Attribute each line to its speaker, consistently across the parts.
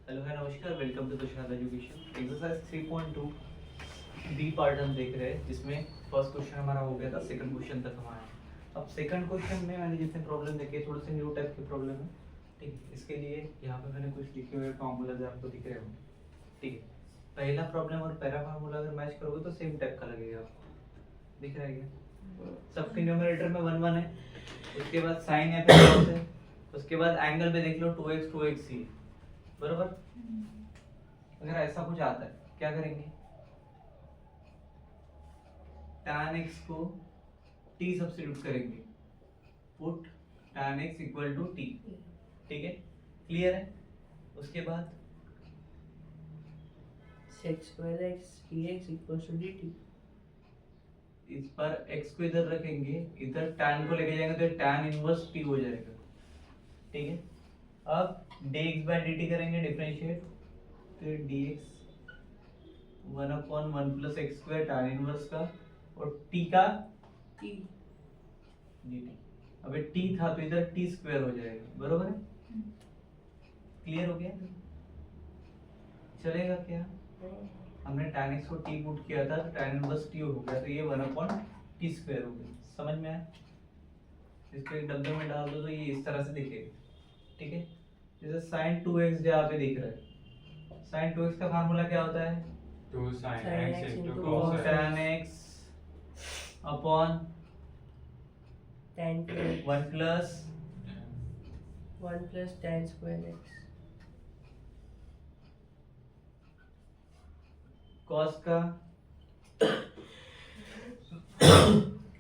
Speaker 1: Hello है नमस्कार, welcome to Tushar education. Exercise 3.2 B part हम देख रहे हैं, जिसमें फर्स्ट क्वेश्चन हमारा हो गया था, सेकंड क्वेश्चन तक हम आए हैं। अब सेकंड क्वेश्चन में मैंने जितने प्रॉब्लम देखे थोड़े से न्यू टाइप के प्रॉब्लम है। ठीक है, इसके लिए यहाँ पे मैंने कुछ लिखे हुए फॉर्मूलाज आपको दिख रहे होंगे। ठीक है, पहला प्रॉब्लम और पहला फार्मूला अगर मैच करोगे तो सेम टाइप का लगेगा आपको। दिख रहा है क्या? सबके न्यूमरेटर में 1 1 है, उसके बाद साइन एफ है, उसके बाद एंगल पे देख लो 2x 2x ही, बरोबर। अगर ऐसा कुछ आता है क्या करेंगे? tan x को t सब्स्टिट्यूट करेंगे, put tan x equal to t। ठीक है, क्लियर है? उसके बाद
Speaker 2: sec square x dx equals to dt।
Speaker 1: इस पर x को इधर रखेंगे, इधर tan को लेके जाएंगे तो tan इनवर्स t हो जाएगा। ठीक है, अब dx बाय dt करेंगे डिफरेंशिएट, तो dx 1/1 plus x square tan inverse का और t का
Speaker 2: t
Speaker 1: dt। अबे t था तो इधर t स्क्वायर हो जाएगा, बरोबर है? क्लियर हो गया? चलेगा क्या? हमने tan x को t पुट किया था तो tan इनवर्स t हो गया, तो ये 1/t स्क्वायर हो गया। समझ में आया? इसको एक डब्बे में डाल दो तो ये इस तरह से दिखेगा। ठीक है, जैसे sin 2x जो यहाँ पे दिख रहा है, sin 2x का फार्मूला क्या होता है?
Speaker 3: 2 sin x into
Speaker 1: 2
Speaker 3: cos
Speaker 1: tan
Speaker 3: x
Speaker 1: x upon
Speaker 2: tan
Speaker 1: 1 plus
Speaker 2: 1 plus tan square x
Speaker 1: cos का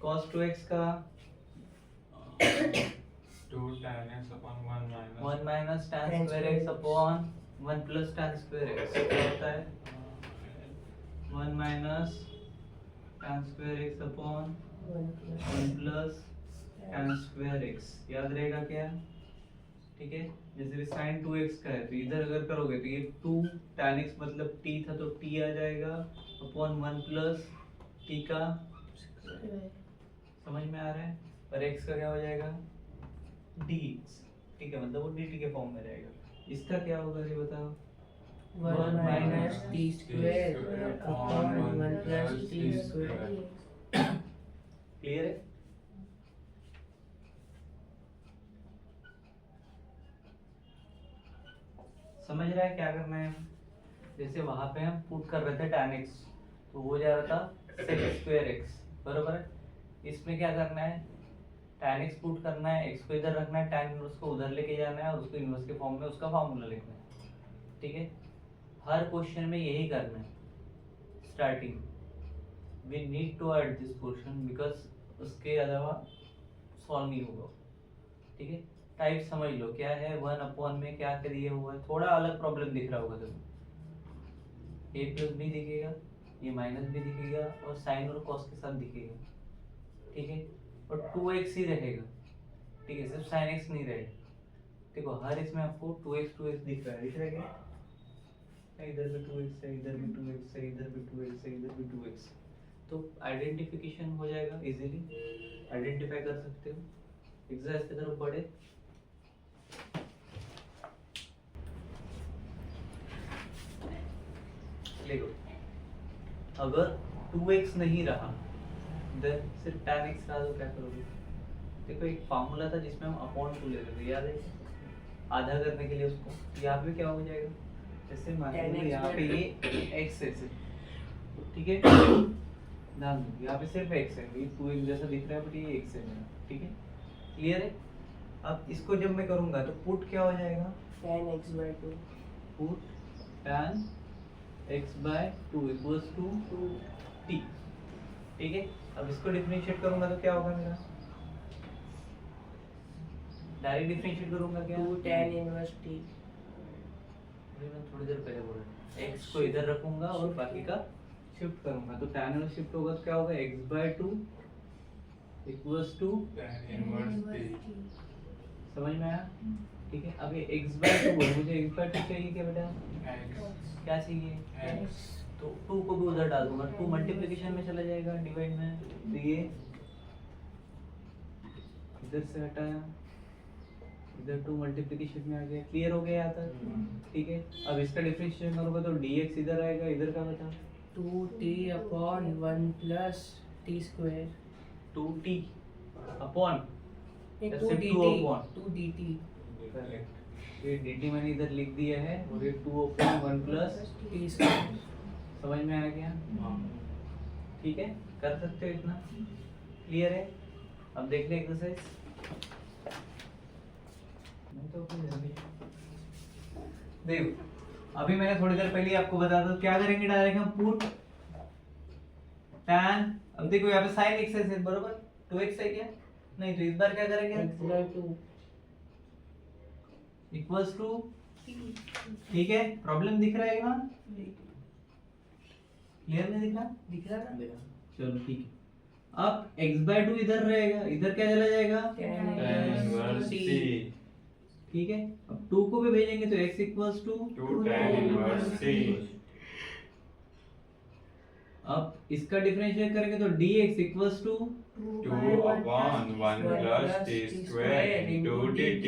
Speaker 1: cos 2x का
Speaker 3: 2 tan x upon
Speaker 1: 1 minus tan square x upon 1 plus tan square x क्या होता है? 1 minus tan square x upon 1 plus tan square x। याद रहेगा क्या? ठीक है, जैसे भी sin 2x का है तो इधर अगर करोगे तो ये 2 tan x मतलब t था तो t आ जाएगा अपॉन 1 प्लस t का, समझ में आ रहा है? और x का क्या हो जाएगा? dx। ठीक है, मतलब वो dt के फॉर्म में रहेगा। इसका क्या होगा ये बताओ?
Speaker 2: 1 minus t square upon 1 plus t square।
Speaker 1: Clear है? समझ रहा है क्या करना है? जैसे वहां पे हम पुट कर रहे थे tan x, तो हो जा रहा था sec स्क्वायर x, बरोबर है? इसमें क्या करना है? tan x पुट करना है, x को इधर रखना है, tan इनवर्स को उधर लेके जाना है और उसको इनवर्स के फॉर्म में उसका फार्मूला लिखना है। ठीक है, हर क्वेश्चन में यही करना है। Starting we need to add this question because उसके अलावा सॉल्व नहीं होगा। ठीक है, टाइप समझ लो क्या है। 1/, में क्या दिया हुआ है, थोड़ा अलग प्रॉब्लम दिख रहा होगा तुम्हें। a प्लस बी दिखेगा, ये माइनस भी दिखेगा और साइन और कॉस के साथ दिखेगा। ठीक है, और 2x ही रहेगा। ठीक है, सिर्फ sin x नहीं रहेगा। देखो हर इसमें आपको 2x दिख रहा है, दिख रहा है क्या? इधर भी 2x है, इधर भी 2x है, इधर भी 2x है, इधर भी 2x। तो आइडेंटिफिकेशन हो जाएगा, इजीली आइडेंटिफाई कर सकते हो। एक्सरसाइज की तरफ बढ़े। देखो अगर 2x नहीं रहा देन सिर्फ tan x रहा तो क्या करोगे? देखो एक फार्मूला था जिसमें हम अपॉन 2 लेते थे, याद है? आधा करने के लिए उसको, यहाँ पे क्या हो जाएगा? जैसे मान लो यहाँ पे ये x है सिर्फ, ठीक है, ध्यान दो यहाँ पे सिर्फ x है, ये 2x जैसा दिख रहा है बट ये x है मेरा। ठीक है, क्लियर है? अब इसको जब मैं करूँगा तो पुट क्या हो जाएगा?
Speaker 2: tan x by 2
Speaker 1: put tan x by 2 equals to t। ठीक है, अब इसको डिफरेंशिएट करूंगा तो क्या होगा मेरा? डायरेक्ट डिफरेंशिएट करूंगा क्या?
Speaker 2: 2 tan inverse t।
Speaker 1: अरे मैं थोड़ी देर पहले बोल रहा था, x को इधर रखूंगा और बाकी का शिफ्ट करूंगा, तो tan इनवर्स शिफ्ट होगा तो क्या होगा? x by 2 equals to
Speaker 3: tan inverse t।
Speaker 1: समझ में आया? ठीक है, अब ये x by 2 है, मुझे x by 2 चाहिए क्या बेटा?
Speaker 3: x
Speaker 1: क्या चाहिए?
Speaker 3: x
Speaker 1: तो 2 को भी उधर डाल दूंगा, 2 मल्टीप्लिकेशन में चला जाएगा, डिवाइड में, तो ये इधर से हटाया इधर 2 मल्टीप्लिकेशन में आ गया, क्लियर हो गया यहाँ तक, ठीक है। अब इसका डिफरेंशिएशन करोगे तो dx इधर आएगा, इधर का बता
Speaker 2: 2t upon 1 plus t square
Speaker 1: 2t upon
Speaker 2: नहीं,
Speaker 1: या
Speaker 2: 2
Speaker 1: सिर्फ 2
Speaker 2: dt
Speaker 1: अपॉन
Speaker 2: 2 dt
Speaker 1: ये dt मैंने इधर लिख दिया है और ये 2 अपॉन 1 प्लस
Speaker 2: t square
Speaker 1: समझ में आ गया, ठीक है, कर सकते हो इतना, क्लियर है। अब देख ले एक्सरसाइज, नहीं तो देखो अभी मैंने थोड़ी देर पहले आपको बताया था क्या करेंगे, डायरेक्ट हम पुट tan, अब देखो यहाँ पे sin x है बरोबर, 2x है क्या, नहीं तो इस बार क्या करेंगे
Speaker 2: x by 2
Speaker 1: इक्वल्स टू, ठीक है, प्रॉब्लम दिख रहा है यहाँ, क्लियर नहीं दिख रहा,
Speaker 2: दिख रहा ना मेरा
Speaker 1: चलो ठीक है। अब x by 2 इधर रहेगा, इधर क्या चला जाएगा,
Speaker 2: tan
Speaker 3: tan
Speaker 2: inverse
Speaker 3: inverse
Speaker 2: t
Speaker 3: t
Speaker 1: ठीक है। अब 2 को भी भेजेंगे तो x equals to,
Speaker 3: 2 tan inverse t
Speaker 1: अब इसका डिफरेंशिएट करेंगे तो dx equals to
Speaker 3: 2 upon 1 plus t square into dt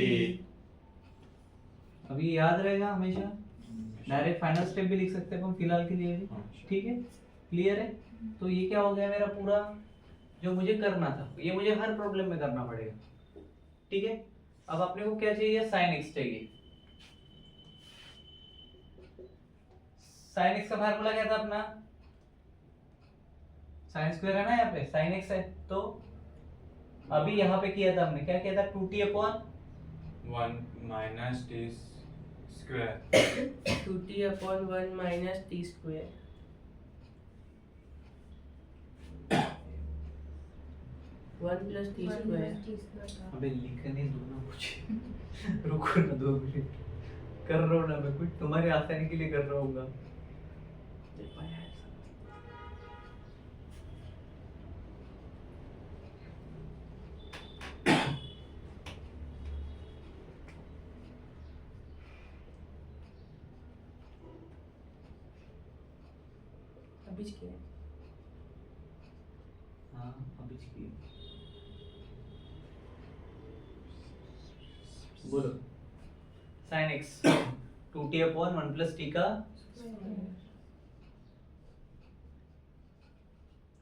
Speaker 1: अभी याद रहेगा हमेशा, डायरेक्ट फाइनल स्टेप भी लिख सकते हैं हम फिलहाल के लिए भी, ठीक है, क्लियर है। तो ये क्या हो गया मेरा पूरा जो मुझे करना था, ये मुझे हर प्रॉब्लम में करना पड़ेगा, ठीक है। अब अपने को क्या चाहिए, sin x चाहिए। sin x का फार्मूला क्या था अपना, sin स्क्वायर है ना, यहाँ पे sin x है, तो अभी यहाँ पे किया था हमने, क्या किया था 2t upon
Speaker 3: 1 minus t square
Speaker 2: 2t upon 1 minus t square 1 plus t square
Speaker 1: अबे लिखने दो ना मुझे रुको ना 2 मिनट, कर रहा हूँ ना मैं कुछ तुम्हारे आसानी के लिए कर रहा हूँ।
Speaker 2: अभी क्या है
Speaker 1: हाँ अभी की बोलो, sin x 2t upon 1 plus t का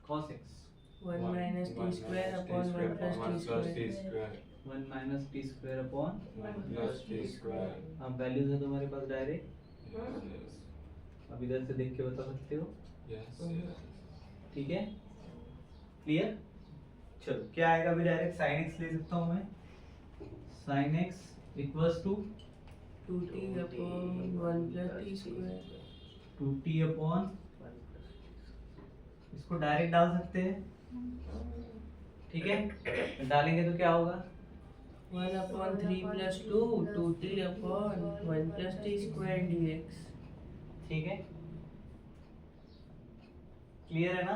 Speaker 1: cos x
Speaker 2: 1 minus t square upon 1 plus t square
Speaker 1: 1 minus t square upon
Speaker 3: 1 plus t square
Speaker 1: अब वैल्यूज है तुम्हारे पास डायरेक्ट,
Speaker 3: yes
Speaker 1: अब इधर से देख के बता सकते हो,
Speaker 3: yes
Speaker 1: ठीक है, क्लियर। चलो क्या आएगा, अभी डायरेक्ट sin x ले सकता हूँ मैं, sin x equals to
Speaker 2: 2t upon 1 plus t square
Speaker 1: 2t upon, इसको डायरेक्ट डाल सकते हैं, ठीक है, डालेंगे तो क्या होगा
Speaker 2: 1 upon 3 plus 2 2t upon 1 plus t square dx
Speaker 1: ठीक है, क्लियर है ना।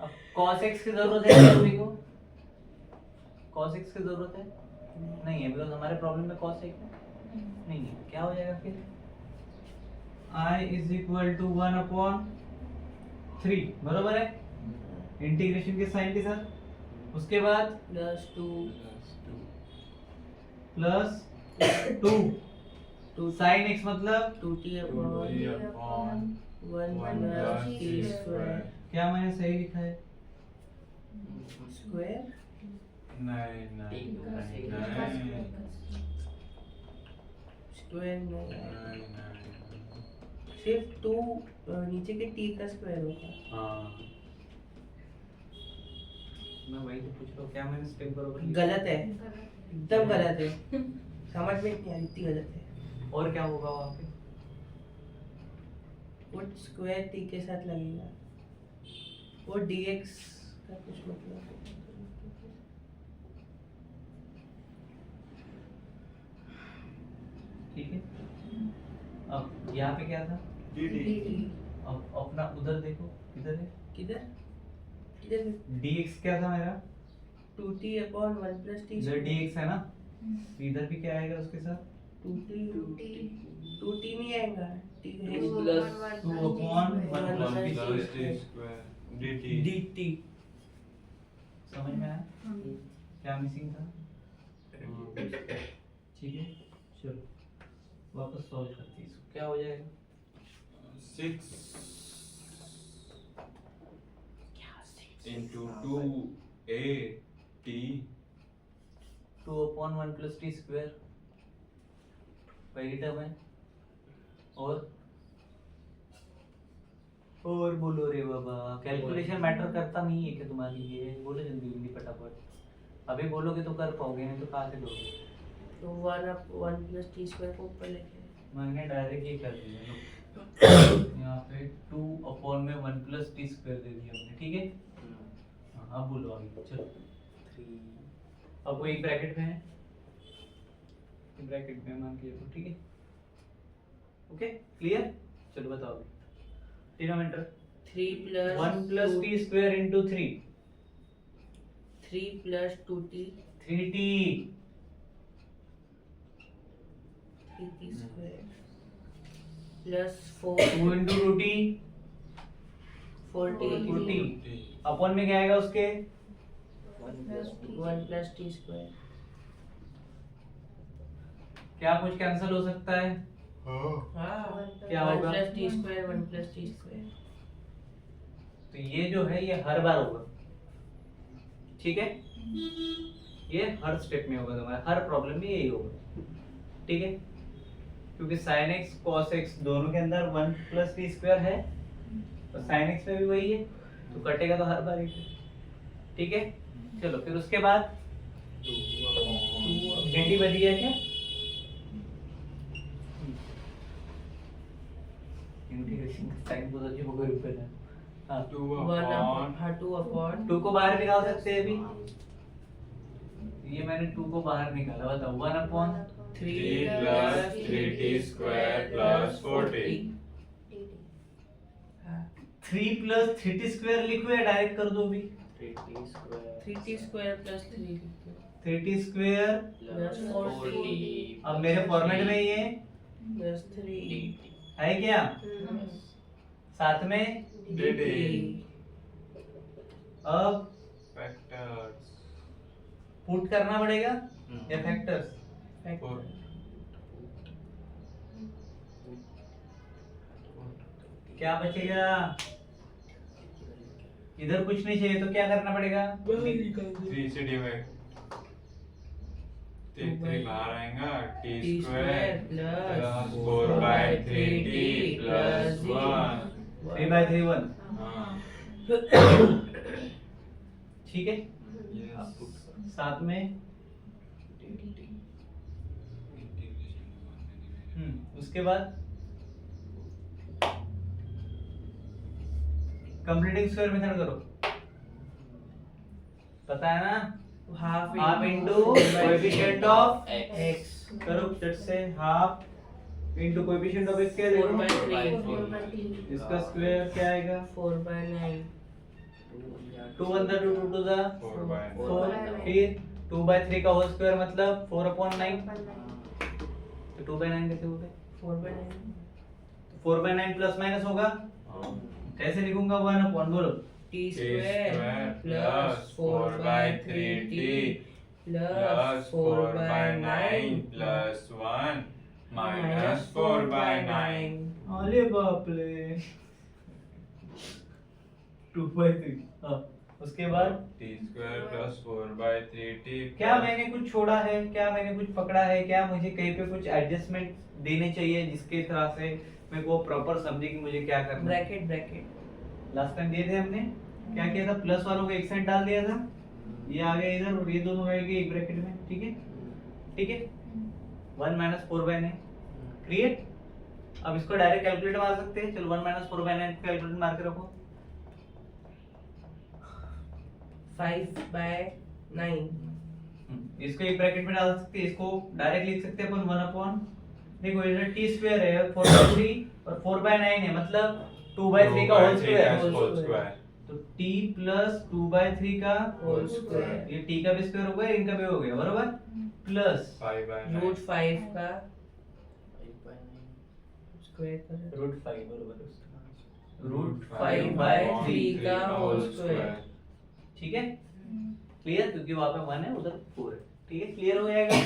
Speaker 1: अब cos x की जरूरत है क्या सभी को, cos x की जरूरत है नहीं है, बिकॉज हमारे प्रॉब्लम में cos x नहीं है, क्या हो जाएगा फिर I is equal to 1 upon 3 बरोबर है, इंटीग्रेशन के साइन के साथ, उसके बाद
Speaker 2: plus 2
Speaker 1: प्लस 2 साइन x मतलब
Speaker 2: 2t
Speaker 3: 2t
Speaker 2: upon
Speaker 3: upon
Speaker 2: 1
Speaker 3: 1
Speaker 2: plus
Speaker 3: plus
Speaker 2: t
Speaker 3: t
Speaker 2: square
Speaker 3: square
Speaker 1: क्या मैंने सही लिखा है,
Speaker 2: square
Speaker 3: नहीं नहीं नहीं नहीं
Speaker 2: square नहीं
Speaker 3: नहीं
Speaker 2: सिर्फ 2 नीचे के t का स्क्वायर होगा।
Speaker 3: हाँ
Speaker 1: मैं वही तो पूछ रहा हूँ, क्या मैंने स्टेप बरोबर लिखा?
Speaker 2: गलत है, एकदम गलत है, समझ में नहीं आ रही, इतनी गलत है।
Speaker 1: और क्या होगा वहाँ पे,
Speaker 2: वो स्क्वायर t के साथ लगेगा, वो dx का कुछ मतलब
Speaker 1: ठीक है। अब यहाँ पे क्या था, अब अपना उधर देखो, इधर है
Speaker 2: किधर किधर
Speaker 1: dx क्या था मेरा,
Speaker 2: 2t upon 1 plus t
Speaker 1: इधर dx है ना, इधर भी क्या आएगा उसके साथ
Speaker 2: 2t नहीं आएगा, t है
Speaker 1: 2 upon 1
Speaker 2: 1
Speaker 1: plus
Speaker 2: plus
Speaker 3: plus t square dt
Speaker 2: dt
Speaker 1: समझ में आया, क्या मिसिंग था, ठीक है, चलो वापस सॉल्व करते हैं इसको। क्या हो जाएगा?
Speaker 3: 6 into 2at
Speaker 1: 2/1 plus t square पहली टर्म है। और बोलो रे बाबा, कैलकुलेशन मैटर करता नहीं है क्या तुम्हारी? ये बोलो जल्दी जल्दी फटाफट, अभी बोलोगे तो कर पाओगे, नहीं तो कहाँ से दोगे?
Speaker 2: तो 1 plus t square को ऊपर लेके आए।
Speaker 1: मैंने डायरेक्ट ये कर दिया, लो यहाँ पे 2/1 plus t स्क्वायर दे दिया हमने, ठीक है। हाँ बोलो आगे, चलो।
Speaker 4: 3
Speaker 1: अब वो एक ब्रैकेट में है, ब्रैकेट में मान के तो ठीक है, ओके क्लियर। चलो बताओ अभी, denominator
Speaker 2: 3 plus
Speaker 1: 1 plus t square into 3
Speaker 2: 3 plus 2t
Speaker 1: 3t
Speaker 2: 3t square plus 4
Speaker 1: 2 into 2t
Speaker 2: 4t
Speaker 1: 2t अपन में क्या आएगा उसके?
Speaker 2: 1 plus t square।
Speaker 1: क्या कुछ कैंसिल हो सकता है?
Speaker 2: हाँ
Speaker 1: क्या
Speaker 2: 1
Speaker 1: होगा?
Speaker 2: plus t square 1 plus t square।
Speaker 1: तो ये जो है ये हर बार होगा, ठीक है, ये हर स्टेप में होगा, तुम्हारा हर प्रॉब्लम में यही होगा, ठीक है, क्योंकि sin x cos x दोनों के अंदर 1 plus t स्क्वायर है और sin x में भी वही है, तो कटेगा तो हर बार ही, ठीक है। चलो फिर उसके बाद घंटी बज गया क्या? इंटीग्रेशन का साइन बहुत अच्छी होगा ऊपर है। हाँ
Speaker 3: 2
Speaker 2: 1
Speaker 3: upon
Speaker 2: हाँ 2 upon
Speaker 1: 2 को बाहर निकाल सकते हैं अभी, ये मैंने 2 को बाहर निकाला, बताओ 1/3
Speaker 3: 3 plus 3t square plus 4t
Speaker 1: 3 plus 3t square लिखो या डायरेक्ट कर दो अभी?
Speaker 4: 3t square
Speaker 2: 3t square plus 3
Speaker 1: 3t square
Speaker 2: plus 4t
Speaker 1: अब मेरे फॉर्मेट में ये
Speaker 2: plus 3
Speaker 1: है क्या? साथ में
Speaker 3: dt
Speaker 1: अब
Speaker 3: factors
Speaker 1: पुट करना पड़ेगा या फैक्टर्स?
Speaker 3: Four.
Speaker 1: क्या बचेगा? इधर कुछ नहीं चाहिए तो क्या करना पड़ेगा?
Speaker 3: 3 से डिवाइड 3 बाहर आएगा t
Speaker 2: t
Speaker 3: square
Speaker 2: square
Speaker 3: plus
Speaker 2: plus
Speaker 3: 4 by 3t plus 1
Speaker 1: 3/3 1,
Speaker 3: हाँ
Speaker 1: ठीक है।
Speaker 3: yes
Speaker 1: साथ में उसके बाद कंप्लीटिंग स्क्वायर मेथड करो, पता है ना? Half into coefficient of
Speaker 2: x
Speaker 1: करो झट से, half into coefficient of x क्या
Speaker 2: 4 by
Speaker 1: देखो,
Speaker 2: 3
Speaker 1: इसका स्क्वायर क्या आएगा?
Speaker 2: 4 by 9
Speaker 1: 2 अंदर 2 2 जा
Speaker 3: 4 by
Speaker 1: 4, फिर 2/3 का होल स्क्वायर मतलब 4/9, तो 2/9 कैसे हो गए?
Speaker 2: 4 by 9
Speaker 1: 4/9 प्लस माइनस होगा, कैसे लिखूंगा? 1/, बोलो
Speaker 2: t
Speaker 3: t
Speaker 2: square
Speaker 3: square
Speaker 2: plus 4 by 3t plus 4 by 9
Speaker 3: plus 1 minus 4 by 9
Speaker 1: अरे बाप रे 2/3, हाँ उसके बाद
Speaker 3: t square plus 4 by 3t
Speaker 1: क्या मैंने कुछ छोड़ा है, क्या मैंने कुछ पकड़ा है, क्या मुझे कहीं पे कुछ एडजस्टमेंट देने चाहिए जिसके तरह से मैं को प्रॉपर समझे कि मुझे क्या करना है?
Speaker 2: ब्रैकेट ब्रैकेट
Speaker 1: लास्ट टाइम दिए थे हमने, क्या किया था? प्लस वालों को एक साइड डाल दिया था, ये आ गया इधर और ये दोनों आ गए एक ब्रैकेट में, ठीक है, ठीक है। 1 minus 4/9 क्रिएट। अब इसको डायरेक्ट कैलकुलेट मार सकते हैं, चलो 1 minus 4/9 कैलकुलेट मार के रखो।
Speaker 2: 5 by 9
Speaker 1: इसको एक ब्रैकेट में डाल सकते हैं, इसको डायरेक्ट लिख सकते हैं अपन 1/, देखो इधर t स्क्वायर है 4/3 और 4/9 है, मतलब 2/3 का होल स्क्वायर, तो t plus 2/3 का
Speaker 2: होल स्क्वायर
Speaker 1: ये t का भी स्क्वायर हो गया, इनका भी हो गया, बरोबर, प्लस
Speaker 3: 5 by 9
Speaker 2: रूट 5 का
Speaker 4: 5 by 9
Speaker 2: स्क्वायर कर
Speaker 1: रूट 5 बरोबर
Speaker 3: root
Speaker 2: 5 by 3 का होल स्क्वायर।
Speaker 1: ठीक है, क्लियर, क्योंकि वहां पे 1 है उधर 4 है, ठीक है, क्लियर हो जाएगा।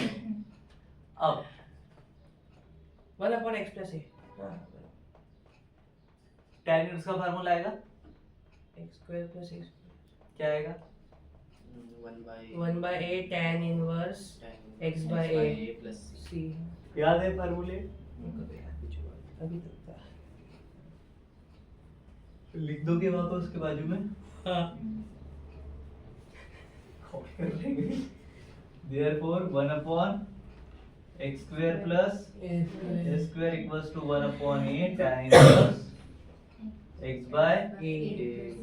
Speaker 1: अब
Speaker 2: 1 upon x plus a.
Speaker 1: tan inverse का फार्मूला आएगा,
Speaker 2: x square plus x
Speaker 1: क्या आएगा?
Speaker 2: 1 by a tan inverse x by a
Speaker 4: plus
Speaker 2: c.
Speaker 1: याद है फार्मूले?
Speaker 2: अभी तक था।
Speaker 1: लिख दोगे वहां पर उसके बाजू में?
Speaker 2: हाँ।
Speaker 1: Therefore 1 upon x square plus a square equals to 1 upon a tan inverse x by
Speaker 2: a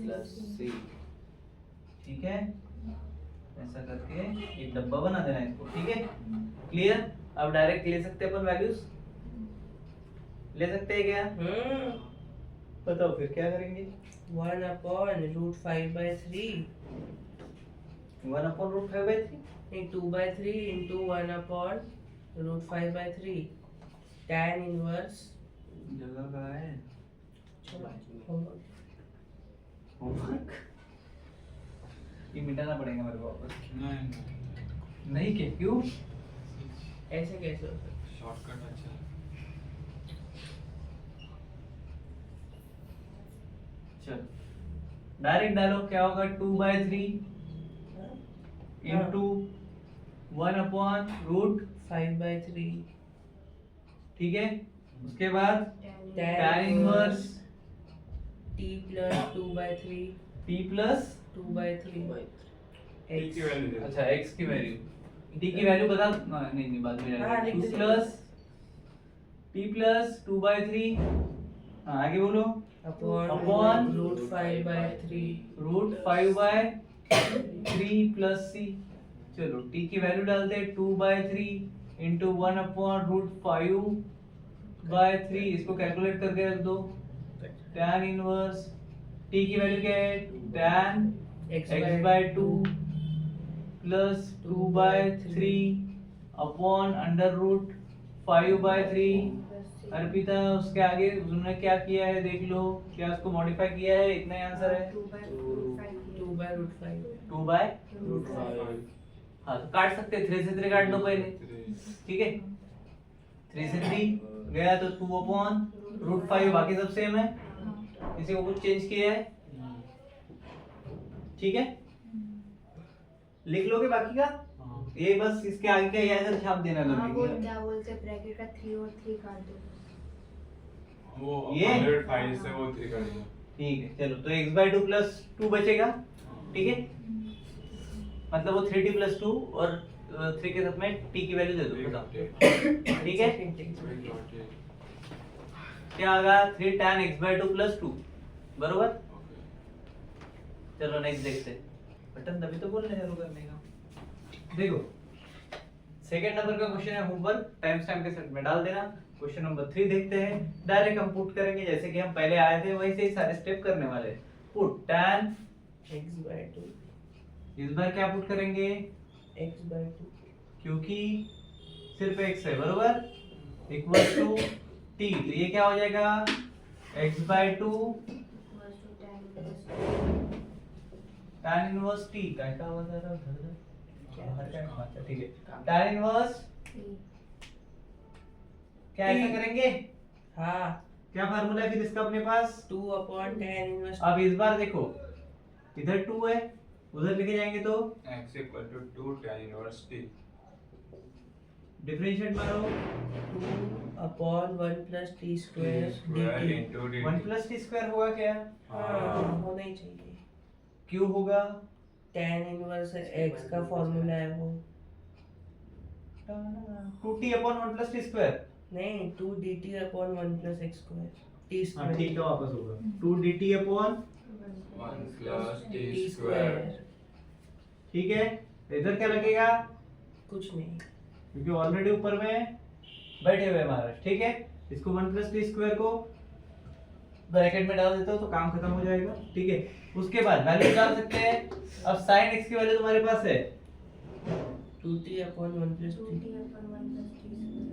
Speaker 4: plus c.
Speaker 1: ठीक है, ऐसा करके एक डब्बा बना देना इसको, ठीक है, क्लियर। अब डायरेक्ट ले सकते हैं अपन वैल्यूज, ले सकते हैं क्या? बताओ फिर क्या करेंगे?
Speaker 2: 1 upon root 5 by 3
Speaker 1: 1 upon root 5 by 3
Speaker 2: नहीं 2 by 3 into 1 upon root 5 by 3 tan inverse
Speaker 1: जगह कहाँ है?
Speaker 2: होमवर्क
Speaker 1: ये मिटाना पड़ेगा मेरे को वापस।
Speaker 3: नहीं
Speaker 1: नहीं क्या, क्यों?
Speaker 2: ऐसे कैसे हो सकता
Speaker 3: शॉर्टकट अच्छा है।
Speaker 1: चलो डायरेक्ट डालो, क्या होगा? 2 by 3 into 1 upon root,
Speaker 2: 5 by 3
Speaker 1: ठीक है, उसके बाद
Speaker 2: tan
Speaker 1: tan inverse
Speaker 2: t plus 2 by 3
Speaker 1: t plus
Speaker 2: 2 by 3
Speaker 3: T की वैल्यू दे दो।
Speaker 1: अच्छा x की वैल्यू, t की वैल्यू बता, नहीं नहीं बाद में
Speaker 2: हाँ, लिख
Speaker 1: 2
Speaker 2: दीजिए।
Speaker 1: प्लस t plus 2 by 3, हाँ आगे बोलो,
Speaker 2: upon root 5 by 3
Speaker 1: root 5 by 3 plus c। चलो t की वैल्यू डालते हैं 2 by 3 into 1 upon root 5 by 3, इसको कैलकुलेट करके रख दो। tan इनवर्स t की वैल्यू क्या है? tan
Speaker 2: x
Speaker 1: x by 2 plus 2 by 3 upon under root 5 by 3। Arpita उसके आगे उन्होंने क्या किया है देख लो, क्या उसको मॉडिफाई किया है? इतना ही आंसर है
Speaker 2: 2 by root 5
Speaker 1: 2 by
Speaker 4: root 5
Speaker 1: हाँ तो काट सकते हैं, 3 से 3 काट दो पहले, ठीक है, 3 से 3 गया तो 2 अपॉन रूट 5, बाकी सब सेम है, किसी को कुछ चेंज किया है? ठीक है, लिख लोगे बाकी का, ये बस इसके आगे का ये इधर छाप देना
Speaker 5: हाँ वो
Speaker 1: लोगे।
Speaker 5: क्या बोलते हैं, ब्रैकेट का 3 और 3 काट दो।
Speaker 3: वो
Speaker 1: ये?
Speaker 3: 105 से वो 3 कर दिया।
Speaker 1: ठीक है, चलो तो x by 2 plus 2 बचेगा, ठीक है, मतलब वो 3t plus 2 और 3 के साथ में t की वैल्यू दे दो, बताओ, ठीक है, क्या आएगा? 3 tan x by 2 plus 2, बरोबर। चलो नेक्स्ट देखते हैं, बटन तभी तो बोलने चालू करने का। देखो सेकंड नंबर का क्वेश्चन है, होमवर्क टाइम स्टैम्प के सेट में डाल देना। क्वेश्चन नंबर 3 देखते हैं, डायरेक्ट हम पुट करेंगे जैसे कि हम पहले आए थे वैसे ही सारे स्टेप करने वाले हैं। पुट tan
Speaker 2: x by 2
Speaker 1: इस बार क्या पुट करेंगे?
Speaker 2: x by 2
Speaker 1: क्योंकि सिर्फ x है, बरोबर, इक्वल टू t, तो ये क्या हो जाएगा? x by 2 tan inverse t का क्या हो जाएगा? अच्छा ठीक है, tan इनवर्स क्या ऐसा करेंगे?
Speaker 2: हाँ
Speaker 1: क्या फार्मूला है फिर इसका अपने पास?
Speaker 2: 2 upon tan inverse
Speaker 1: अब इस बार देखो इधर 2 है, उधर लेके जाएंगे तो
Speaker 3: x equal to 2 tan inverse t।
Speaker 1: Differentiate मारो,
Speaker 2: 2 upon 1 plus t square
Speaker 3: square
Speaker 2: dt
Speaker 3: into dt।
Speaker 1: 1 plus T square होगा क्या?
Speaker 2: हाँ होना ही चाहिए।
Speaker 1: क्यों होगा?
Speaker 2: tan inverse x का फॉर्मूला है वो,
Speaker 1: 2t upon 1 plus T square,
Speaker 2: नहीं 2 dt upon 1 plus x square t
Speaker 1: हाँ
Speaker 2: square
Speaker 1: ठीक है, वापस होगा 2 dt upon,
Speaker 3: 1 plus t
Speaker 2: t
Speaker 3: square।
Speaker 2: square
Speaker 1: ठीक है, इधर क्या लगेगा?
Speaker 2: कुछ नहीं।
Speaker 1: क्योंकि ऑलरेडी ऊपर में बैठे हुए महाराज, ठीक है, इसको 1 प्लस टी स्क्वायर को ब्रैकेट में डाल देते हो तो काम खत्म हो जाएगा, ठीक है। उसके बाद वैल्यू डाल सकते हैं। अब sin x की वैल्यू तुम्हारे पास है,
Speaker 2: 2t upon 1 plus t
Speaker 5: 2t upon 1 plus t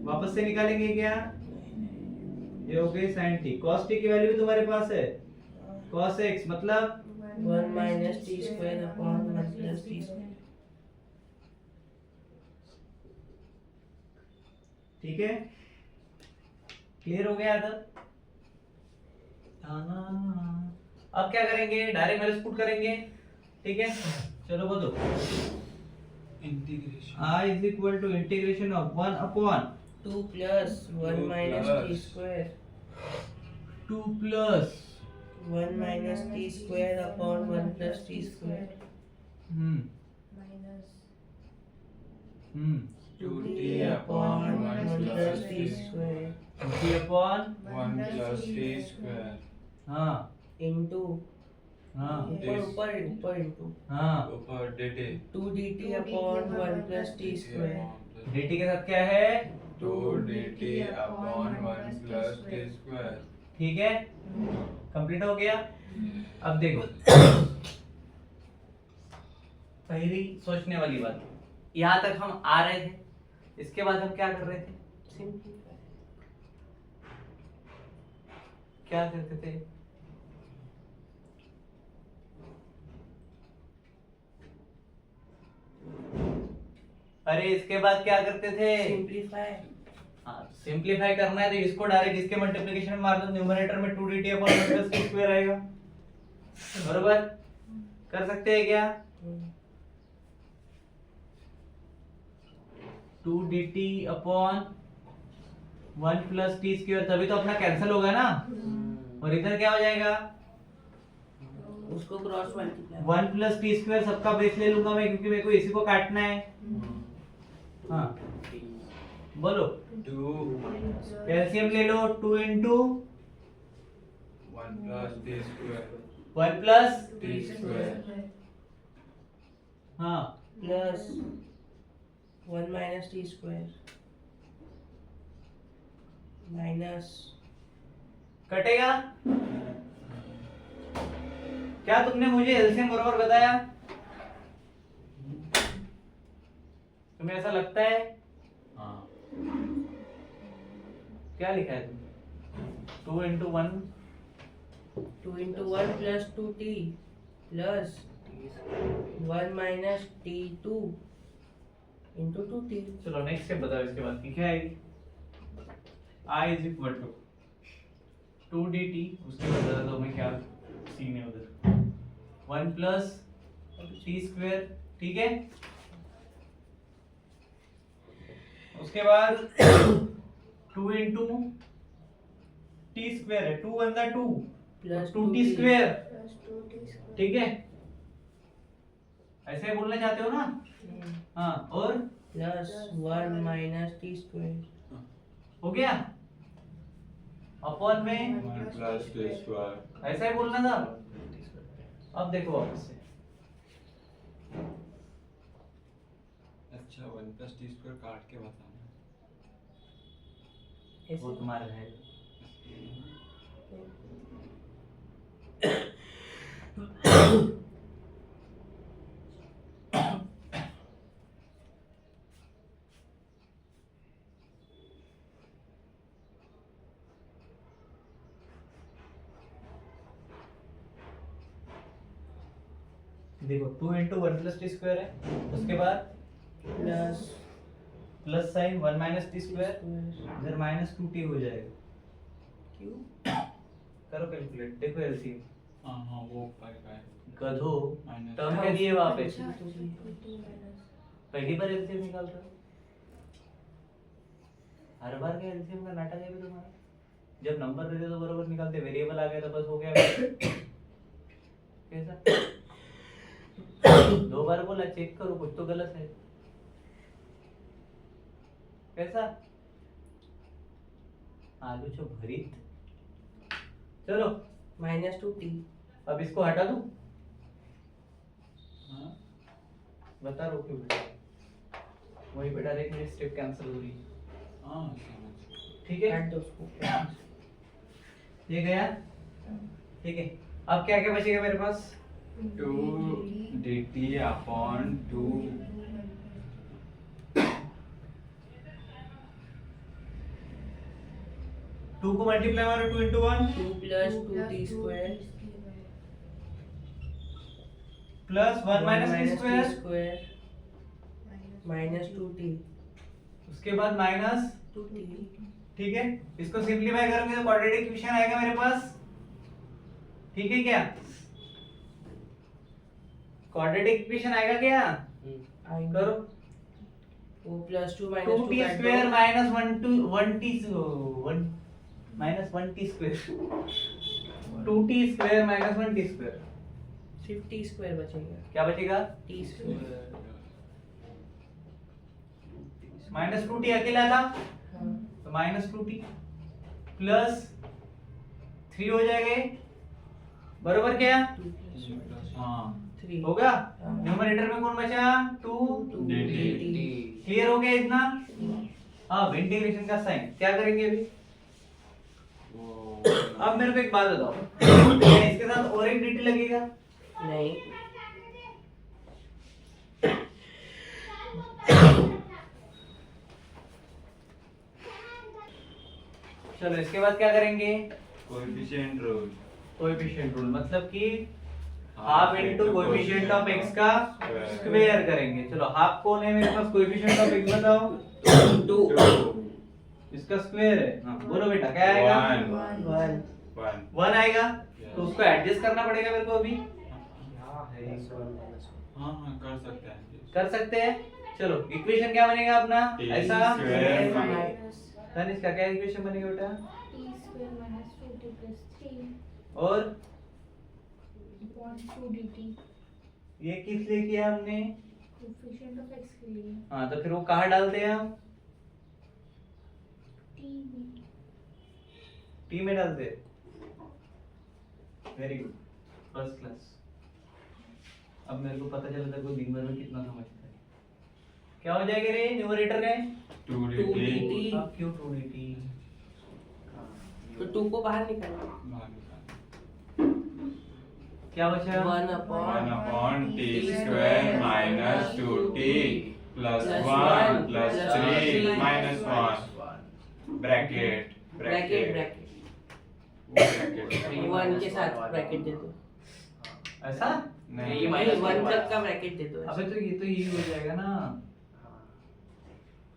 Speaker 1: वापस से निकालेंगे क्या? ये हो गई sin t। cos t की वैल्यू भी तुम्हारे पास है, cos x मतलब
Speaker 2: 1 minus t square upon 1 plus t square
Speaker 1: ठीक है, क्लियर हो गया इधर। अब क्या करेंगे, डायरेक्ट वैल्यूज पुट करेंगे, ठीक है। चलो बोलो,
Speaker 3: integration
Speaker 1: I is equal to integration of 1 upon
Speaker 2: 2 plus 1
Speaker 3: 2
Speaker 2: minus
Speaker 3: plus
Speaker 2: t square
Speaker 1: 2 plus
Speaker 2: 1 minus t square upon 1 plus t square
Speaker 5: minus
Speaker 2: 2t upon 1 plus t square
Speaker 1: 2t upon
Speaker 3: 1 plus t square
Speaker 1: हाँ
Speaker 2: into
Speaker 1: हाँ
Speaker 2: ऊपर ऊपर ऊपर into
Speaker 1: हाँ
Speaker 3: ऊपर dt
Speaker 2: 2 dt upon 1 plus t square
Speaker 1: dt के साथ क्या है,
Speaker 3: 2 dt upon 1 plus t square।
Speaker 1: ठीक है, कंप्लीट हो गया। अब देखो पहली सोचने वाली बात, यहाँ तक हम आ रहे थे, इसके बाद हम क्या कर रहे थे,
Speaker 2: simplify
Speaker 1: क्या करते थे, अरे इसके बाद क्या करते थे,
Speaker 2: simplify
Speaker 1: हाँ सिंपलीफाई करना है तो इसको डायरेक्ट इसके मल्टीप्लिकेशन में मार दो, न्यूमरेटर में 2dt upon 1 plus t square आएगा, बरोबर, कर सकते हैं क्या, 2dt upon 1 plus T square, तभी तो अपना कैंसिल होगा ना, और इधर क्या हो जाएगा,
Speaker 2: उसको cross multiply
Speaker 1: 1 plus T square सबका बेस ले लूंगा मैं, क्योंकि मेरे को इसी को काटना है। हाँ बोलो,
Speaker 3: 2
Speaker 1: एलसीएम ले लो, 2 into
Speaker 3: 1 plus t square
Speaker 1: 1 plus
Speaker 3: t square
Speaker 1: हाँ
Speaker 2: plus 1 minus t square minus
Speaker 1: कटेगा, क्या तुमने मुझे एलसीएम बरोबर बताया, तुम्हें ऐसा लगता है,
Speaker 3: हाँ
Speaker 1: क्या लिखा है तुमने, 2 into 1
Speaker 2: 2 into 1 plus 2t plus 1 minus t2 into 2t
Speaker 1: चलो नेक्स्ट स्टेप बताओ, इसके बाद की क्या आएगी, I is equal to 2dt, उसके बाद बता दो मैं क्या सीन है उधर, 1 प्लस टी स्क्वायर, ठीक है, उसके बाद 2 इंटू टी स्क्वायर है, 2 one 2
Speaker 2: plus
Speaker 1: 2t square,
Speaker 5: plus 2t square
Speaker 1: ठीक है, ऐसे बोलना चाहते हो ना, हाँ, और
Speaker 2: plus 1 minus t square
Speaker 1: हो गया, अपॉन में
Speaker 3: 1 plus t square
Speaker 1: ऐसा ही बोलना था। अब देखो वापस से,
Speaker 3: अच्छा 1 plus t square काट के बताना
Speaker 1: वो तुम्हारा है, देखो 2 इंटू 1 प्लस टी स्क्वायर है, उसके बाद
Speaker 2: plus
Speaker 1: plus sign 1 minus T square, इधर माइनस 2t हो जाएगा,
Speaker 2: क्यों
Speaker 1: करो कैलकुलेट, देखो एलसीएम,
Speaker 3: हाँ हाँ वो पाई पाई
Speaker 1: गधो
Speaker 3: माइनस
Speaker 1: टर्म के दिए वहां पे,
Speaker 5: अच्छा 2t minus
Speaker 1: पहली बार एलसीएम निकाल रहे हो, हर बार का एलसीएम का नाटक है भी तुम्हारा, जब नंबर देते तो बराबर निकालते, वेरिएबल आ गया तो बस हो गया, कैसा, 2 बार बोला चेक करो कुछ तो गलत है, कैसा, आलू जो भरित, चलो
Speaker 2: minus 2t
Speaker 1: अब इसको हटा दूं,
Speaker 3: हाँ
Speaker 1: बता रो क्यों बेटा, वही बेटा देख मेरी स्टेप कैंसिल हो रही है,
Speaker 3: हाँ समझ
Speaker 1: ठीक है,
Speaker 2: काट दो उसको
Speaker 1: ये गया, ठीक है, अब क्या क्या बचेगा मेरे पास,
Speaker 3: 2 dt upon 2
Speaker 1: 2 को मल्टीप्लाई मारो, 2 into 1
Speaker 2: 2 plus 2t square
Speaker 1: plus 1 minus T square,
Speaker 2: square minus 2t
Speaker 1: उसके बाद माइनस
Speaker 2: 2t
Speaker 1: ठीक है, इसको सिंपलीफाई करोगे तो क्वाड्रेटिक इक्वेशन आएगा मेरे पास, ठीक है क्या? क्वाड्रेटिक इक्वेशन आएगा क्या? करो
Speaker 2: o plus 2 minus
Speaker 1: 2t
Speaker 2: 2
Speaker 1: square minus 1t minus 1t square 2t square minus 1t square
Speaker 2: 50 square बचेगा
Speaker 1: क्या बचेगा?
Speaker 2: t स्क्वायर
Speaker 1: माइनस 2t अकेला था
Speaker 2: हाँ
Speaker 1: तो माइनस 2t प्लस 3 हो जाएगा ये, बरोबर क्या?
Speaker 2: 2 plus 1
Speaker 1: हाँ
Speaker 2: 3
Speaker 1: हो गया।
Speaker 2: हाँ।
Speaker 1: न्यूमरेटर में कौन बचा? 2
Speaker 3: dt
Speaker 1: क्लियर हो गया इतना? हाँ, इंटीग्रेशन का साइन क्या करेंगे अभी?
Speaker 3: वो
Speaker 1: अब मेरे को एक बात बताओ, क्या इसके साथ और एक dt लगेगा?
Speaker 2: नहीं
Speaker 1: चलो इसके बाद क्या करेंगे?
Speaker 3: कोएफिशिएंट रूल
Speaker 1: कोएफिशिएंट रूल, मतलब कि half into coefficient of x का स्क्वायर करेंगे। चलो हाफ कौन है मेरे पास? कोएफिशिएंट ऑफ x बताओ।
Speaker 3: 2
Speaker 1: इसका स्क्वायर है। हाँ, बोलो बेटा क्या आएगा?
Speaker 2: 1
Speaker 1: 1 आएगा। तो उसको एडजस्ट करना पड़ेगा मेरे को अभी।
Speaker 3: हाँ हाँ कर सकते हैं
Speaker 1: कर सकते हैं। चलो इक्वेशन क्या बनेगा अपना?
Speaker 3: T
Speaker 1: ऐसा
Speaker 3: square
Speaker 5: minus
Speaker 1: धनिष का क्या इक्वेशन बनेगा बेटा?
Speaker 5: t square minus 2t plus 3
Speaker 1: और
Speaker 5: upon 2 dt
Speaker 1: ये किस लिए किया हमने?
Speaker 5: कोएफिशिएंट ऑफ x के लिए
Speaker 1: हाँ, तो फिर वो कहाँ डालते हैं हम?
Speaker 5: t में
Speaker 1: टी में डालते हैं। Very good, first class. अब मेरे को पता चला था कोई दिन भर में कितना समझता है। क्या हो जाएगा रे न्यूमरेटर में?
Speaker 3: 2
Speaker 2: 2
Speaker 3: dt
Speaker 2: dt
Speaker 1: अब क्यों 2dt?
Speaker 2: तो 2 को बाहर निकालना
Speaker 3: भाग निकाल
Speaker 1: क्या बचा?
Speaker 2: 1 upon
Speaker 3: 1 upon t square minus 2t plus 1 plus 3 minus 1 bracket
Speaker 2: bracket
Speaker 3: bracket
Speaker 2: 1 के साथ ब्रैकेट दे दो
Speaker 1: ऐसा?
Speaker 3: नहीं
Speaker 2: नहीं 1 तक का ब्रैकेट दे दो
Speaker 1: अबे तो ये हो जाएगा ना।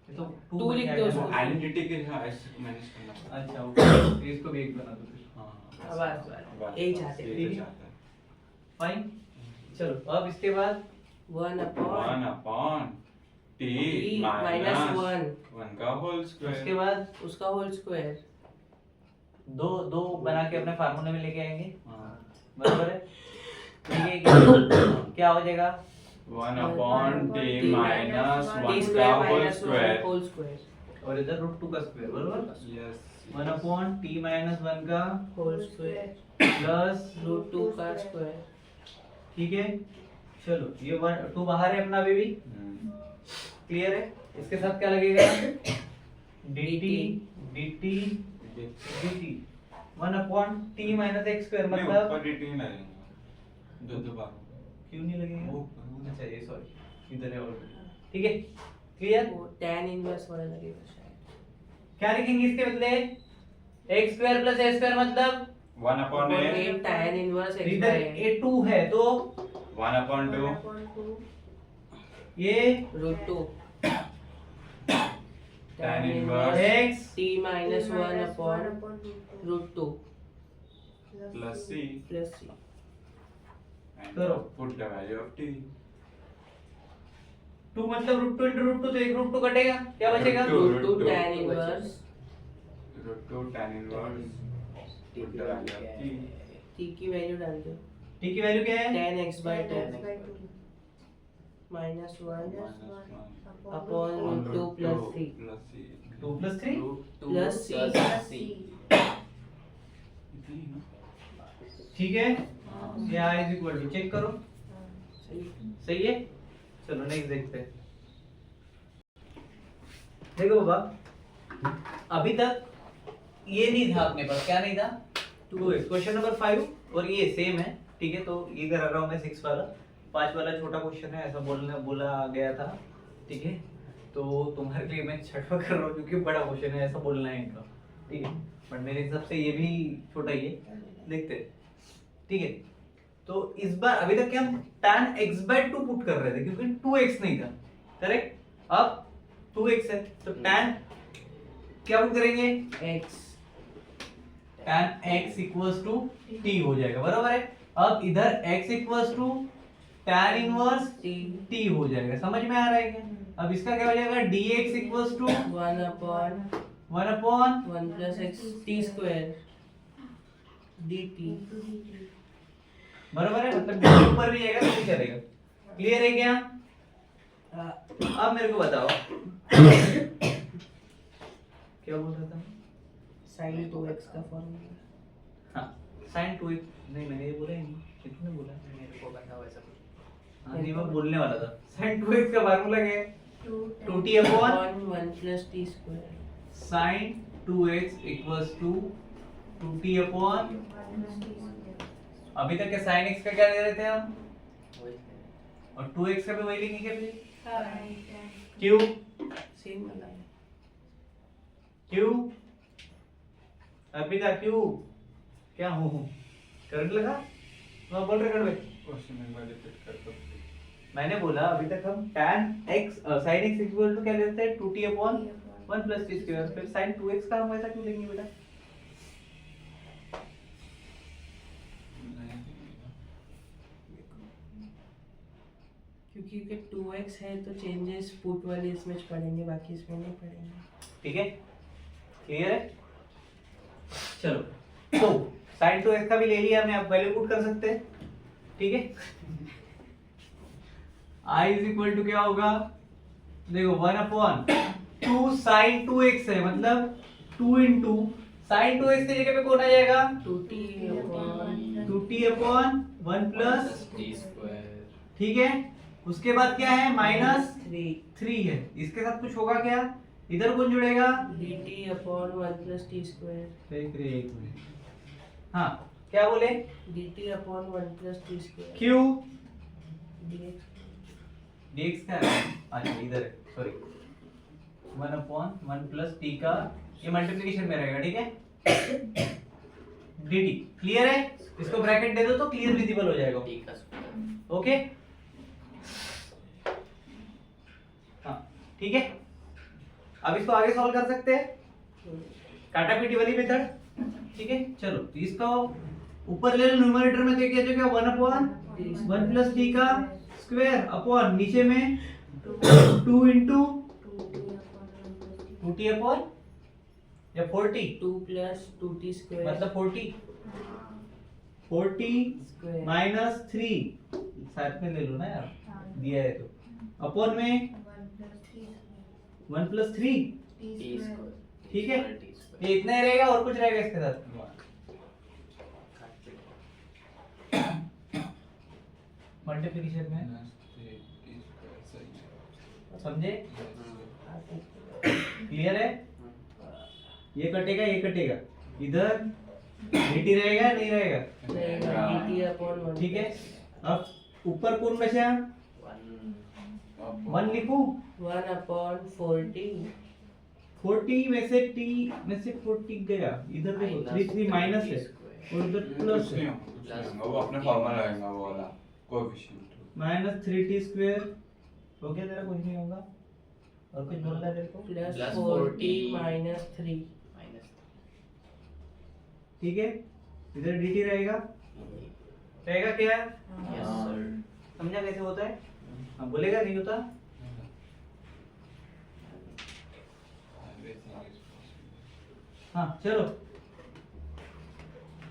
Speaker 1: ये तो 2
Speaker 2: 2 लिख दो उसको।
Speaker 3: आइडेंटिटी के लिए ऐसे मैनेज करना पड़ता है।
Speaker 1: अच्छा ओके, इसको भी एक बना दो फिर।
Speaker 3: हाँ
Speaker 2: बस यही चाहते
Speaker 3: यही तो चाहते हैं।
Speaker 1: फाइन। चलो अब इसके बाद
Speaker 2: 1 upon
Speaker 3: 1 upon t
Speaker 2: t
Speaker 3: minus
Speaker 2: minus
Speaker 3: 1 का होल
Speaker 1: उसके
Speaker 3: स्क्वायर
Speaker 1: बाद
Speaker 2: 1 उसका होल स्क्वायर
Speaker 1: दो दो बना के अपने फार्मूले में लेके आएंगे,
Speaker 3: हाँ
Speaker 1: बराबर है? तो ये क्या हो जाएगा?
Speaker 3: 1 upon t minus
Speaker 2: t
Speaker 3: 1 का
Speaker 2: square
Speaker 3: whole
Speaker 2: minus 1
Speaker 3: square
Speaker 2: whole square
Speaker 1: और इधर रूट 2 का स्क्वायर, बराबर?
Speaker 3: यस
Speaker 1: 1 अपॉन t माइनस 1 का
Speaker 2: होल स्क्वायर
Speaker 1: प्लस
Speaker 2: रूट 2 का स्क्वायर
Speaker 1: ठीक है। चलो ये 2 बाहर है अपना अभी भी, क्लियर है? इसके साथ क्या लगेगा? dt dt dt 1 upon t minus x square
Speaker 3: नहीं
Speaker 1: मतलब
Speaker 3: ऊपर dt नहीं लगेगा दो बार
Speaker 1: क्यों नहीं लगेगा?
Speaker 3: वो-
Speaker 1: अच्छा ये सॉरी इधर है ऑलरेडी, ठीक है क्लियर।
Speaker 2: वो tan इनवर्स वाला लगेगा शायद
Speaker 1: क्या लिखेंगे इसके बदले? x square plus a square मतलब
Speaker 3: 1 upon a
Speaker 2: ये tan इनवर्स x
Speaker 1: इधर
Speaker 2: by
Speaker 1: a 2 है तो
Speaker 3: 1 upon 2
Speaker 5: upon 2
Speaker 1: ये
Speaker 2: root 2
Speaker 3: tan inverse
Speaker 1: x
Speaker 2: t minus 1 upon
Speaker 5: root 2
Speaker 2: root 2
Speaker 3: plus c
Speaker 2: plus c
Speaker 3: and
Speaker 1: करो।
Speaker 3: put the value of t
Speaker 1: 2 मतलब root 2 into root 2 तो एक root 2 कटेगा, क्या बचेगा?
Speaker 3: Root
Speaker 2: root 2
Speaker 3: two.
Speaker 2: tan inverse
Speaker 3: root 2 tan inverse put the value of t
Speaker 2: t की value डाल दो
Speaker 1: t की वैल्यू क्या है?
Speaker 2: tan x by 10
Speaker 5: by 2
Speaker 2: minus 1
Speaker 5: minus 1
Speaker 2: upon
Speaker 3: on
Speaker 2: root 2 plus 3
Speaker 3: plus c
Speaker 1: 2 plus 3
Speaker 2: plus c
Speaker 5: plus c
Speaker 3: इतनी ना
Speaker 1: ठीक है।
Speaker 3: हाँ
Speaker 1: ये i is equal to check करो
Speaker 2: सही
Speaker 1: सही है। चलो नेक्स्ट देखते हैं। देखो बाबा अभी तक ये नहीं था अपने पास, क्या नहीं था? 2x क्वेश्चन नंबर 5 और ये सेम है, ठीक है। तो ये करा रहा हूँ मैं 6 वाला, 5 वाला छोटा क्वेश्चन है ऐसा बोला गया था, ठीक है। तो तुम्हारे लिए मैं छठवा कर रहा हूँ क्योंकि बड़ा क्वेश्चन है ऐसा बोलना है इनका, ठीक है। बट मेरे हिसाब से ये भी छोटा ही है, देखते हैं, ठीक है। तो इस बार अभी तक क्या हम tan x by 2 पुट कर रहे थे क्योंकि 2x नहीं था, करेक्ट। अब 2x है तो tan क्या पुट करेंगे?
Speaker 2: x
Speaker 1: tan x equals to t हो जाएगा, बराबर है। अब इधर x equals to tan inverse t हो जाएगा, समझ में आ रहा है क्या? अब इसका क्या हो जाएगा? dx equals to
Speaker 2: 1 upon
Speaker 1: 1 upon
Speaker 2: 1 plus x t square dt।
Speaker 1: बराबर है, मतलब dt ऊपर भी जाएगा तो भी चलेगा। क्लियर है क्या? अब मेरे को बताओ क्या बोल रहा था?
Speaker 2: sin 2x का फॉर्मूला।
Speaker 1: हाँ, sin 2x नहीं, मैंने ये बोला ही नहीं। कितने बोला?
Speaker 4: मेरे को पता वैसा कुछ।
Speaker 1: हाँ नहीं, मैं बोलने वाला था। sin 2x का फार्मूला क्या है? 2t upon
Speaker 2: 1 plus t square।
Speaker 1: sin 2x equals to 2t upon, अभी तक के sin x का क्या ले रहे थे हम?
Speaker 4: वही
Speaker 1: और 2x का भी वही लेंगे क्या फिर?
Speaker 5: हाँ।
Speaker 1: क्यों?
Speaker 2: सेम वाला है।
Speaker 1: क्यों? अभी तक क्यों? क्या हूँ? करंट लगा? मैं बोल रहे करंट।
Speaker 3: क्वेश्चन एक बार रिपीट कर दो।
Speaker 1: मैंने बोला अभी तक हम tan x sin x equal to क्या लेते हैं? 2t upon 1 plus t square. फिर sin 2x का हम ऐसा क्यों लेंगे बेटा?
Speaker 2: क्योंकि ये 2x है तो चेंजेस पुट वाले इसमें पढ़ेंगे, बाकी इसमें नहीं पढ़ेंगे।
Speaker 1: ठीक है, क्लियर है? चलो, तो sin 2x का भी ले लिया हमने, अब वैल्यू पुट कर सकते हैं। ठीक है, i इज इक्वल टू क्या होगा? देखो 1 अपॉन 2 sin 2x है, मतलब 2 इंटू sin 2x की जगह पे कौन आ जाएगा?
Speaker 2: 2t upon
Speaker 1: 2t upon 1 plus,
Speaker 4: T square.
Speaker 1: ठीक है। उसके बाद क्या है? माइनस
Speaker 2: 3
Speaker 1: 3 है। इसके साथ कुछ होगा क्या? इधर कौन जुड़ेगा?
Speaker 2: dt upon 1 plus t square।
Speaker 1: एक मिनट, हाँ क्या बोले?
Speaker 2: dt upon 1 plus t square
Speaker 1: क्यों?
Speaker 2: dx।
Speaker 1: dx का है, अच्छा इधर है, सॉरी। 1 अपॉन 1 प्लस t का ये मल्टीप्लिकेशन में रहेगा, ठीक है। dt क्लियर है? इसको ब्रैकेट दे दो तो क्लियर विजिबल हो जाएगा।
Speaker 4: टी का स्क्वायर।
Speaker 1: ओके, हाँ ठीक है। अब इसको आगे सॉल्व कर सकते हैं, काटा पीटी वाली मेथड। ठीक है, चलो तो इसका ऊपर ले लो, न्यूमरेटर में क्या क्या 1 अपॉन 1 प्लस टी का स्क्वायर अपॉन नीचे में 2 इंटू 2t अपॉन या 40,
Speaker 2: 2 plus 2t square
Speaker 1: मतलब 40
Speaker 2: square
Speaker 1: माइनस 3 साथ में ले लो ना यार, दिया है तो, अपॉन में 1 प्लस 3।
Speaker 4: T square.
Speaker 1: ठीक है,
Speaker 4: टी स्क्वायर।
Speaker 1: ये इतना ही रहेगा और कुछ रहेगा इसके साथ? मल्टीप्लिकेशन में समझे? क्लियर है? ये कटेगा, ये कटेगा, इधर dt रहेगा नहीं रहेगा?
Speaker 2: रहेगा dt upon 1।
Speaker 1: ठीक है, अब ऊपर कौन बचा? 1 लिखूं?
Speaker 2: 1 upon 40
Speaker 1: 40 में से t में से 40 गया, इधर देखो 3 3 माइनस है और उधर प्लस है,
Speaker 3: वो अपने फॉर्मूला लगाएगा वो वाला कोएफिशिएंट।
Speaker 1: माइनस 3t स्क्वायर हो गया तेरा, कुछ नहीं होगा। और कुछ बोलना है तेरे को?
Speaker 2: plus
Speaker 4: Plus
Speaker 2: 40
Speaker 4: 40
Speaker 2: minus 3।
Speaker 4: माइनस
Speaker 1: ठीक है, इधर dt रहेगा, रहेगा क्या?
Speaker 4: Yes sir.
Speaker 1: समझा कैसे होता है? हाँ बोलेगा, नहीं होता? हाँ चलो,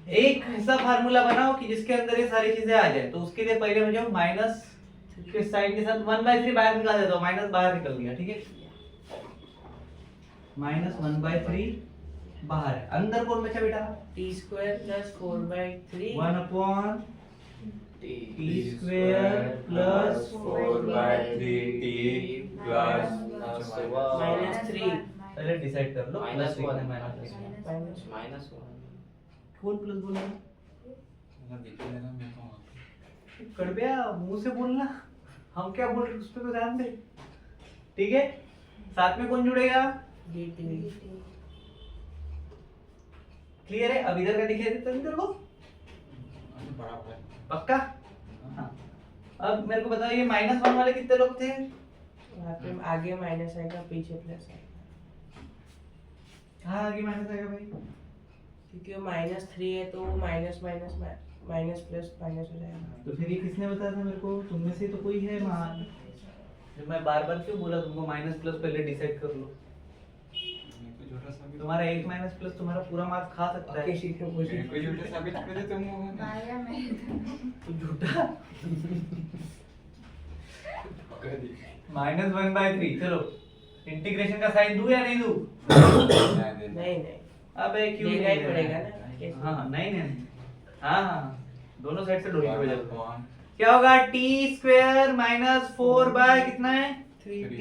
Speaker 1: एक ऐसा फार्मूला बनाओ कि जिसके अंदर ये सारी चीजें आ जाए। तो उसके लिए पहले मुझे माइनस के साइन के साथ 1/3 बाहर निकाल देता हूँ, माइनस बाहर निकल गया, ठीक है। माइनस 1/3 बाहर है, अंदर कौन बचा बेटा?
Speaker 2: t square plus 4/3
Speaker 1: 1 upon
Speaker 4: T
Speaker 1: t square plus
Speaker 3: 4/3t plus
Speaker 2: minus 3
Speaker 1: पहले डिसाइड कर लो,
Speaker 4: माइनस
Speaker 1: प्लस लिखना है,
Speaker 4: 1
Speaker 1: माइनस
Speaker 4: माइनस 1।
Speaker 1: कौन प्लस बोल रहा है?
Speaker 3: मैं
Speaker 1: कड़बिया मुंह से बोलना, हम क्या बोल रहे हैं उस पे तो ध्यान दे। ठीक है, साथ में कौन जुड़ेगा?
Speaker 2: dt
Speaker 1: क्लियर है? अब इधर का दिखाई देता है इधर को, पक्का? हाँ। अब मेरे को बताओ, ये -1 वाले कितने लोग थे?
Speaker 2: यहाँ पे आगे माइनस आएगा, पीछे प्लस आएगा।
Speaker 1: कहाँ आगे माइनस आएगा भाई?
Speaker 2: क्योंकि वो -3 है तो minus minus minus plus minus हो जाएगा।
Speaker 1: तो फिर ये किसने बताया था मेरे को? तुम में से तो कोई है महान। जब मैं बार बार क्यों बोला तुमको माइनस प्लस पहले डिसाइड कर लो।
Speaker 3: मेरे को झूठा साबित
Speaker 1: तुम्हारा 1 माइनस प्लस तुम्हारा पूरा मार्क्स खा सकता है।
Speaker 2: किसी को मुझे
Speaker 3: मेरे को झूठा साबित कर दे तुम लोगों ने।
Speaker 5: माया में
Speaker 1: तो झूठा
Speaker 3: कभी
Speaker 1: -1/3। चलो इंटीग्रेशन का साइन दूं या नहीं दूं?
Speaker 3: नहीं
Speaker 2: नहीं
Speaker 1: अबे क्यों
Speaker 2: देना ही
Speaker 1: नहीं
Speaker 2: पड़ेगा
Speaker 1: देना?
Speaker 2: ना कैसे?
Speaker 1: हाँ नहीं हाँ दोनों साइड से डोरी हो जाएगा।
Speaker 3: अपॉन
Speaker 1: क्या होगा? t² माइनस 4 कितना है?
Speaker 2: 3t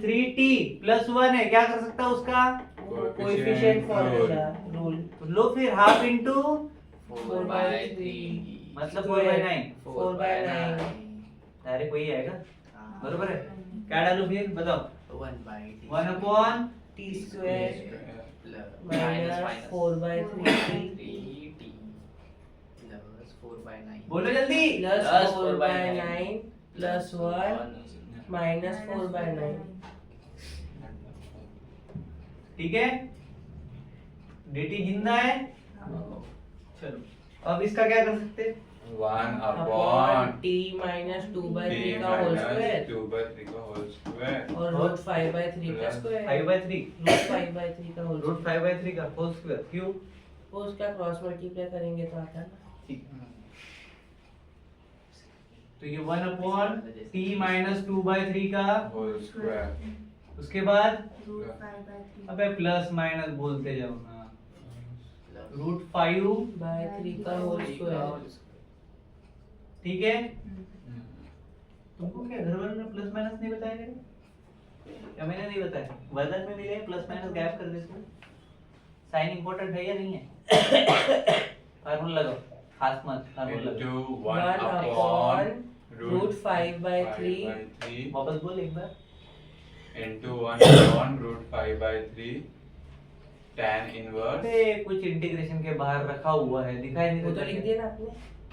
Speaker 1: 3t प्लस 1 है। क्या कर सकता है उसका?
Speaker 2: कोएफिशिएंट फॉर्मूला रूल
Speaker 1: तो लो फिर हाफ इंटू
Speaker 4: 4/3
Speaker 1: मतलब 4/9
Speaker 2: 4/9
Speaker 1: डायरेक्ट वही आएगा। बरोबर है। क्या डालू फिर बताओ?
Speaker 4: 1/t
Speaker 1: 1 upon
Speaker 2: t²
Speaker 4: minus
Speaker 2: minus 4/3t
Speaker 4: 3t plus 4/9
Speaker 1: बोलो जल्दी।
Speaker 2: प्लस
Speaker 4: Plus
Speaker 2: 4/9 प्लस 1 माइनस 4/9
Speaker 1: ठीक है। dt जिंदा है। चलो अब इसका क्या कर सकते हैं?
Speaker 3: 1
Speaker 2: upon
Speaker 3: upon
Speaker 2: t minus 2/3
Speaker 3: t
Speaker 2: का होल
Speaker 3: minus
Speaker 2: स्क्वायर
Speaker 3: 2/3 का होल स्क्वायर
Speaker 2: और रूट 5/3 का स्क्वायर
Speaker 1: 5/3
Speaker 2: रूट 5/3 का होल
Speaker 1: रूट
Speaker 2: स्क्वायर
Speaker 1: 5/3 का होल स्क्वायर क्यों?
Speaker 2: वो उसका क्रॉस मल्टीप्लाई करेंगे तो आता है ना।
Speaker 1: ठीक। तो ये 1 अपॉन t माइनस 2/3 का
Speaker 3: होल स्क्वायर
Speaker 1: उसके बाद
Speaker 5: √5/3
Speaker 1: अबे प्लस माइनस बोलते जाओ ना। रूट 5
Speaker 2: का होल स्क्वायर
Speaker 1: ठीक है। तुमको क्या घर वालों ने प्लस माइनस नहीं बताया क्या? या मैंने नहीं बताया? वर्जन में मिले प्लस माइनस गैप कर देते। साइन इंपॉर्टेंट है या नहीं है? फार्मूला लगाओ। खास मत फार्मूला लगाओ।
Speaker 3: into
Speaker 2: 1
Speaker 3: 1
Speaker 2: अपॉन
Speaker 3: upon
Speaker 2: रूट 5/3
Speaker 3: 5/3
Speaker 1: वापस बोल एक बार।
Speaker 3: into 1 upon root 5/3 tan inverse
Speaker 1: अबे कुछ इंटीग्रेशन के बाहर रखा हुआ है दिखाई नहीं
Speaker 2: वो तो
Speaker 1: देता
Speaker 2: लिख
Speaker 1: क्या?
Speaker 2: दिया ना आपने।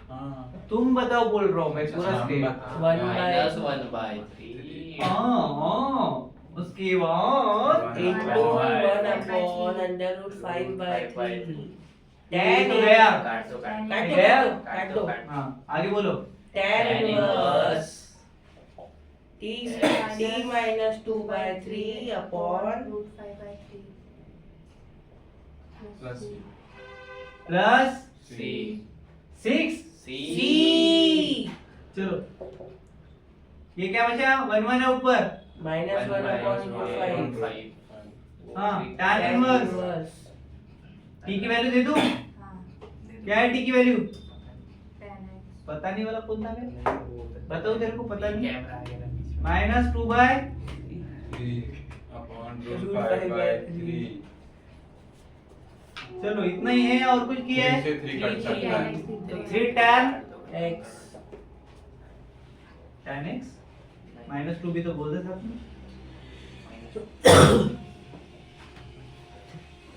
Speaker 3: हाँ
Speaker 1: तुम बताओ बोल रहा हूँ मैं पूरा
Speaker 3: हम
Speaker 1: स्टेप।
Speaker 3: बता-
Speaker 2: One
Speaker 4: minus
Speaker 2: by-
Speaker 4: 1/3
Speaker 1: हाँ उसके बाद
Speaker 3: One
Speaker 2: into
Speaker 3: upon
Speaker 2: 1 upon under root 5/3
Speaker 1: ये
Speaker 2: tan
Speaker 1: तो गया।
Speaker 4: काट दो काट
Speaker 2: काट
Speaker 4: दो
Speaker 2: दो
Speaker 1: गया?
Speaker 2: काट दो
Speaker 1: हाँ आगे बोलो।
Speaker 2: tan
Speaker 4: tan
Speaker 2: inverse
Speaker 4: inverse
Speaker 2: t minus 2/3 upon
Speaker 5: √5/3
Speaker 3: Plus
Speaker 1: plus
Speaker 4: C
Speaker 1: 6
Speaker 4: C
Speaker 1: चलो ये क्या बचा? 1 है ऊपर।
Speaker 2: माइनस 1 अपॉन रूट 5
Speaker 4: 5
Speaker 1: हाँ tan इनवर्स t की वैल्यू दे दूं?
Speaker 5: हाँ
Speaker 1: क्या है t की वैल्यू?
Speaker 5: tan x
Speaker 1: पता नहीं वाला कौन था क्या? बताओ तेरे को पता नहीं।
Speaker 4: कैमरा आ गया बीच में
Speaker 1: माइनस 2/3
Speaker 3: 3 upon root
Speaker 2: Root
Speaker 3: 5/3
Speaker 1: चलो इतना ही है और कुछ किया है?
Speaker 3: 3 से 3 कट सकता
Speaker 5: tan
Speaker 3: है
Speaker 5: x
Speaker 1: तो 3 tan
Speaker 2: x
Speaker 1: tan x minus 2 भी तो बोल दे था आपने।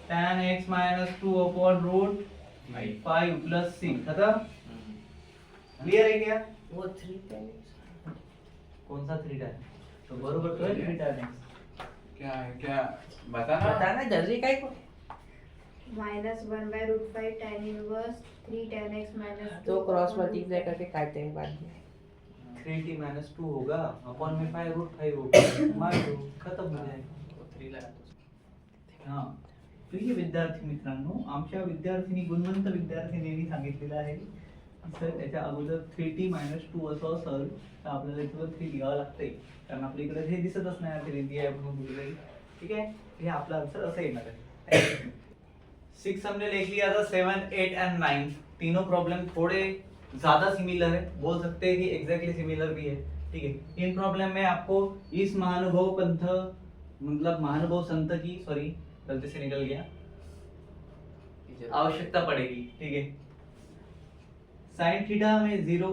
Speaker 1: tan x minus 2 upon root 5 plus 6 खत्म। क्लियर है क्या?
Speaker 2: वो 3 tan x
Speaker 1: कौन सा 3 tan? तो बरोबर तो है 3 tan x।
Speaker 3: क्या है क्या बताना
Speaker 2: बताना जल्दी काहे को
Speaker 5: -1/√5 tan inverse 3 tan x minus 2
Speaker 2: तो क्रॉस मल्टीप्लाई करके काटते हैं बाद में
Speaker 1: 3t माइनस 2 होगा अपॉन में 5 रूट 5 होगा मार दो खत्म हो जाएगा।
Speaker 4: तो 3 लगा दो
Speaker 1: हाँ प्रिय विद्यार्थी मित्रांनो आमच्या विद्यार्थिनी गुणवंत विद्यार्थिनींनी सांगितलेलं आहे की सर त्याच्या अगोदर 3t मायनस 2 असं असेल तर आपल्याला इथं 3 लिहावं लागतंय कारण आपल्या इकडे हे दिसतच नाही आहे 3 आहे म्हणून बोलले ठीक है हे आपला आंसर असं येणार आहे 6 हमने लिख लिया था 7 8 एंड 9 तीनों प्रॉब्लम थोड़े ज्यादा सिमिलर है बोल सकते हैं कि एग्जैक्टली सिमिलर भी है ठीक है। इन प्रॉब्लम में आपको इस महानुभव पंथ मतलब महानुभव संत की सॉरी गलती से निकल गया आवश्यकता पड़ेगी ठीक है। साइन थीटा में 0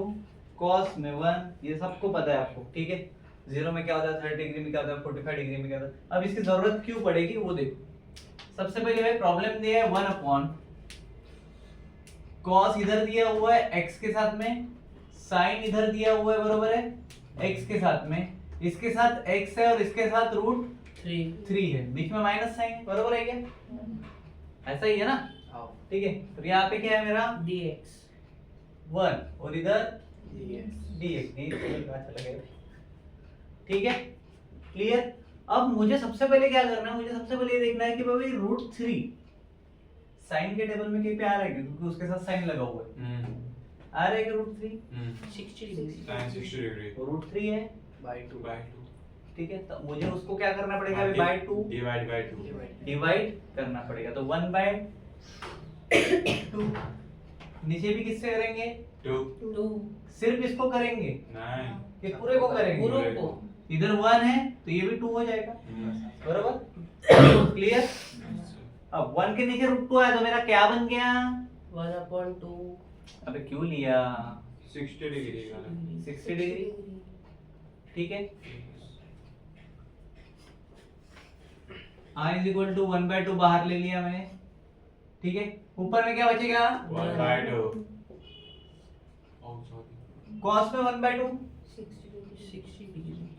Speaker 1: कॉस में 1 ये सबको पता है आपको ठीक है। 0 में क्या होता है 30 डिग्री में क्या होता है 45 डिग्री में क्या होता है। अब इसकी जरूरत क्यों पड़ेगी वो देखो। सबसे पहले भाई प्रॉब्लम दिया है 1 अपॉन कॉस इधर दिया हुआ है x के साथ में साइन इधर दिया हुआ है बरोबर है x के साथ में इसके साथ x है और इसके साथ रूट 3 है, बीच में माइनस साइन है, बरोबर है क्या? ऐसा ही है ना? ठीक है, तो यहाँ पे क्या है मेरा
Speaker 2: dx
Speaker 1: 1 और इधर dx चला गया। ठीक है, क्लियर? अब मुझे सबसे पहले क्या करना है, मुझे सबसे पहले ये देखना है कि भाई √3 साइन के टेबल में कहीं पे आ रहा है क्या? क्योंकि उसके साथ साइन लगा हुआ है। आ रहा है क्या √3?
Speaker 2: 60 degree
Speaker 3: sin 60 degree
Speaker 1: √3 है,
Speaker 4: by 2
Speaker 1: ठीक है, तो मुझे उसको क्या करना पड़ेगा अभी बाय 2
Speaker 3: divide by 2
Speaker 1: डिवाइड करना पड़ेगा, तो 1/2 नीचे भी किससे करेंगे?
Speaker 3: 2
Speaker 1: सिर्फ इसको करेंगे,
Speaker 3: नहीं
Speaker 1: ये पूरे को करेंगे।
Speaker 2: पूरे को
Speaker 1: इधर 1 है तो ये भी 2 हो जाएगा, बरोबर? क्लियर? अब 1 के नीचे √2 आया तो मेरा क्या बन गया?
Speaker 2: 1/2
Speaker 1: अबे क्यों लिया?
Speaker 3: 60 degree का
Speaker 1: 60 डिग्री, ठीक है। i = 1/2 बाहर ले लिया मैंने, ठीक है। ऊपर में क्या बचेगा?
Speaker 3: 1/2 oh sorry
Speaker 1: cos में 1/2
Speaker 2: 60 degree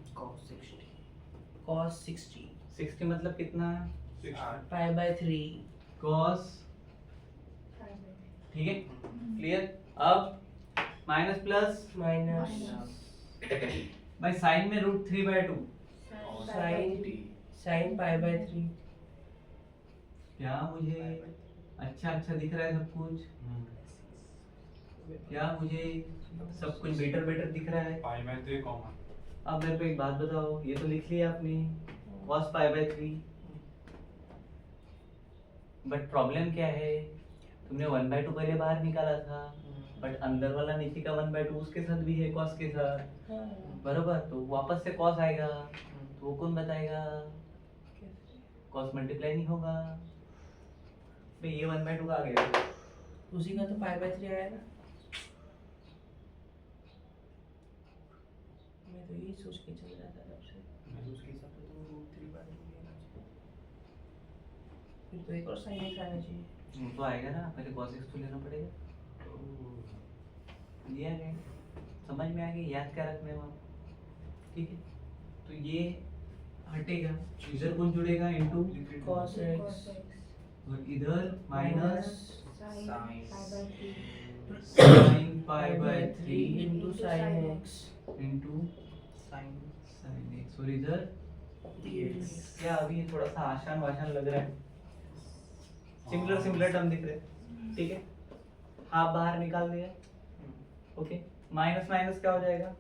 Speaker 2: cos 60
Speaker 1: 60 मतलब कितना है?
Speaker 3: 60
Speaker 2: pi/3
Speaker 1: cos, ठीक है, क्लियर? अब माइनस प्लस
Speaker 2: minus
Speaker 1: भाई साइन में √3/2
Speaker 2: sin pi/3
Speaker 1: क्या मुझे अच्छा दिख रहा है सब कुछ? क्या मुझे सब कुछ बेटर दिख रहा है?
Speaker 3: pi by 3 कॉमन
Speaker 1: अब मेरे को एक बात बताओ, ये तो लिख लिया आपने cos pi/3, बट प्रॉब्लम क्या है? तुमने 1/2 पहले बाहर निकाला था, बट अंदर वाला नीचे का 1/2 उसके साथ भी है cos के साथ, बरोबर? तो वापस से cos आएगा, तो वो कौन बताएगा? cos मल्टीप्लाई नहीं होगा भाई, ये 1/2 का आ गया।
Speaker 2: उसी का तो pi/3 आया ना। मैं तो यही सोच के चल रहा था तब से। फिर तो एक और sin x आना चाहिए।
Speaker 1: वो तो आएगा ना, पहले cos x तो लेना पड़ेगा। लिया गया, समझ में आ गया, याद क्या रखने वाला, ठीक है। तो ये हटेगा, इधर कौन जुड़ेगा? इनटू
Speaker 2: cos x
Speaker 1: और इधर minus
Speaker 5: sin
Speaker 1: pi/3
Speaker 2: into sin x
Speaker 1: into sin x और इधर
Speaker 2: dx।
Speaker 1: क्या अभी ये थोड़ा सा आसान लग रहा है, सिमिलर टर्म दिख रहे हैं, ठीक है। हाफ बाहर निकाल दिया, ओके। माइनस माइनस क्या हो जाएगा?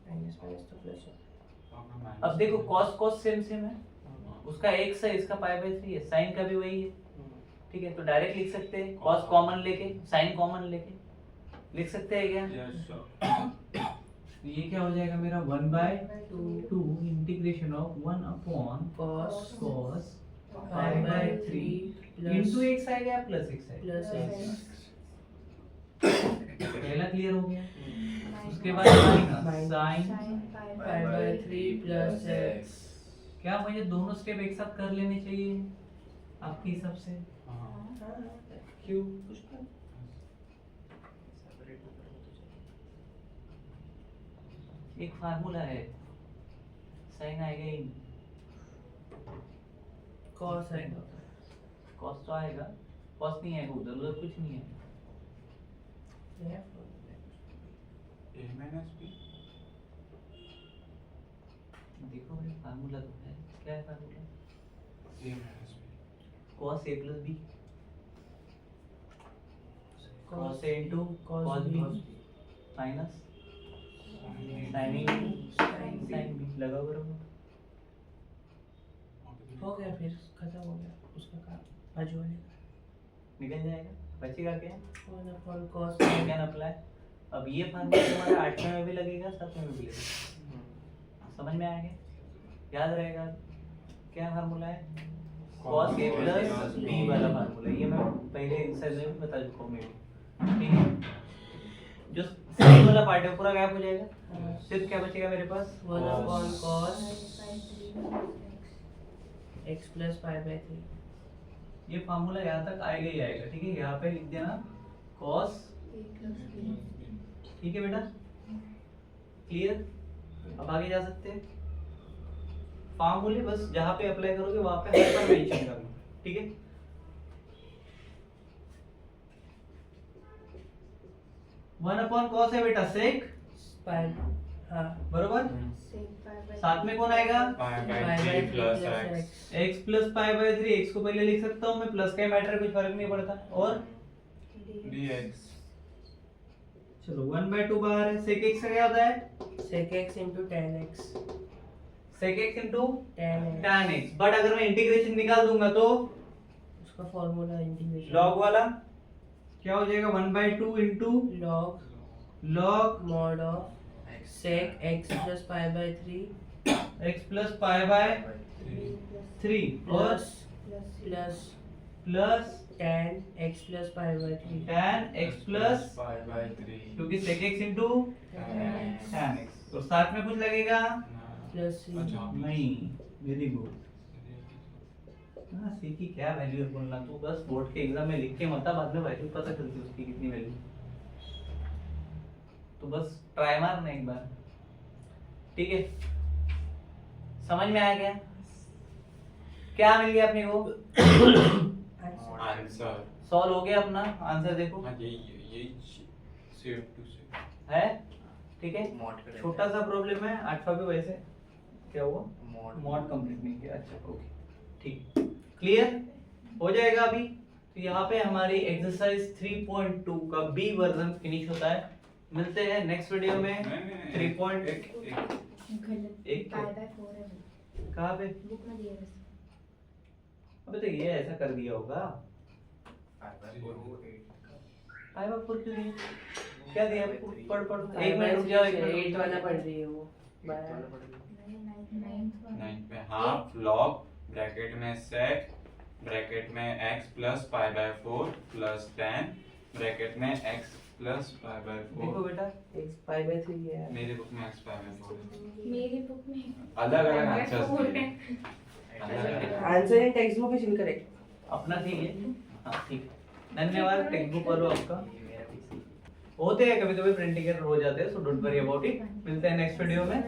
Speaker 2: माइनस तो प्लस
Speaker 1: अब देखो cos सेम है, उसका x है, इसका pi/3 है, sin का भी वही है, ठीक है। तो डायरेक्ट लिख सकते हैं, cos कॉमन लेके sin कॉमन लेके लिख सकते हैं क्या?
Speaker 3: yes sir
Speaker 1: ये क्या हो जाएगा मेरा 1/2 integration of 1
Speaker 2: cos
Speaker 1: pi/3 into x आएगा या प्लस x आएगा?
Speaker 2: प्लस x
Speaker 1: पहला क्लियर हो गया। उसके बाद minus sin
Speaker 2: pi/3 plus x।
Speaker 1: क्या मुझे दोनों स्टेप एक साथ कर लेने चाहिए आपके हिसाब से? क्यों? एक फार्मूला है, साइन आएगा ही,
Speaker 2: cos आएगा।
Speaker 1: कॉस तो आएगा, कॉस नहीं आएगा, उधर कुछ नहीं है।
Speaker 3: a minus b
Speaker 1: देखो भाई फार्मूला तो है, क्या है formula?
Speaker 3: a minus b
Speaker 1: cos a plus b, cos a into
Speaker 2: cos
Speaker 1: cos b
Speaker 2: b
Speaker 1: minus sin a into sin b लगा बराबर,
Speaker 2: हो गया, फिर खत्म हो गया उसका काम। बाजू वाले का
Speaker 1: निकल जाएगा, बचेगा क्या?
Speaker 2: 1/cos
Speaker 1: can apply. अब ये फार्मूला तुम्हारा 8वें में भी लगेगा, 7वें में भी लगेगा, समझ में आएगा, याद रहेगा। क्या फार्मूला है? cos a plus b वाला फार्मूला, ये मैं पहले एक्सरसाइज में भी बता चुका हूँ मेरे, ठीक है। जो sin वाला पार्ट है पूरा गायब हो जाएगा, सिर्फ क्या बचेगा मेरे पास?
Speaker 2: 1/cos x plus pi/3।
Speaker 1: ये फार्मूला यहाँ तक आएगा ही आएगा, ठीक है। यहाँ पे लिख देना cos, ठीक है बेटा, क्लियर? अब आगे जा सकते हैं। फार्मूले बस जहाँ पे अप्लाई करोगे वहाँ पे हर बार मेंशन करना, ठीक है। वन अपॉन कॉस है बेटा सेक,
Speaker 2: पाई हाँ
Speaker 1: बरोबर।
Speaker 5: Sec pi by
Speaker 1: साथ में कौन आएगा
Speaker 3: pi
Speaker 2: pi
Speaker 3: by
Speaker 2: by
Speaker 3: 3
Speaker 2: 3
Speaker 3: plus
Speaker 2: plus
Speaker 3: X
Speaker 2: X
Speaker 1: x plus pi by 3, x को पहले लिख सकता हूँ मैं, प्लस का मैटर कुछ फर्क नहीं पड़ता। और
Speaker 3: dx
Speaker 1: चलो 1/2 बाहर है, sec x का क्या होता है
Speaker 2: sec x into tan x
Speaker 1: sec x into
Speaker 2: tan x
Speaker 1: tan x, but अगर मैं इंटीग्रेशन निकाल दूंगा तो
Speaker 2: उसका फॉर्मूला इंटीग्रेशन
Speaker 1: log वाला क्या हो जाएगा 1/2 into log
Speaker 2: mod of sec x plus pi by 3
Speaker 1: x plus pi by 3 और
Speaker 2: plus
Speaker 1: plus
Speaker 2: tan x plus pi by 3
Speaker 1: tan x plus
Speaker 3: pi by 3
Speaker 1: क्योंकि sec x into tan x, और साथ में कुछ लगेगा
Speaker 2: plus c
Speaker 3: अच्छा
Speaker 1: नहीं, very good. हाँ, सी की क्या वैल्यू है बोलना, तू बस बोर्ड के एग्जाम में लिख के मत आ, बाद में वैल्यू पता चलती है उसकी कितनी वैल्यू। तो बस ट्राई मारना एक बार, ठीक है। समझ में आ गया क्या मिल गया अपने को,
Speaker 3: आंसर
Speaker 1: सॉल्व हो गया अपना आंसर, देखो
Speaker 3: हाँ यही सेव टू सेव
Speaker 1: है, ठीक है। छोटा सा प्रॉब्लम है 8वां पे, वैसे क्या हुआ मॉड कंप्लीट नहीं किया, अच्छा ओके ठीक, क्लियर हो जाएगा अभी। तो यहाँ पे हमारी एक्सरसाइज 3.2 का बी वर्जन फिनिश होता है। मिलते हैं नेक्स्ट वीडियो में 3.1
Speaker 5: गलत pi by 4 है वो,
Speaker 1: कहाँ पे,
Speaker 5: बुक में दिया है।
Speaker 1: अबे तो ये ऐसा कर दिया होगा, आई बाप क्यों नहीं, क्या दिया, पढ़ एक मिनट रुक जाओ, एक मिनट
Speaker 2: 8 वाला पढ़ रही है वो
Speaker 5: ninth one।
Speaker 3: 9 पे हाफ log ब्रैकेट में sec ब्रैकेट में x plus pi bye 4 plus tan bracket में x प्लस पाई बाय
Speaker 1: देखो
Speaker 3: 4।
Speaker 1: बेटा
Speaker 2: x pi by 3 है
Speaker 3: मेरे बुक में x पाई बाय 4 है,
Speaker 5: मेरी बुक में
Speaker 3: अलग अलग
Speaker 5: pi by
Speaker 3: आंसर्स
Speaker 5: 4
Speaker 3: दिए
Speaker 5: है।
Speaker 3: अलग अलग
Speaker 2: answer in text book is incorrect
Speaker 1: अपना ठीक है, हाँ ठीक है, धन्यवाद टेक्स्ट बुक वालों आपका। होते हैं कभी कभी प्रिंटिंग एरर हो जाते हैं, so don't worry about it. मिलते हैं नेक्स्ट वीडियो में।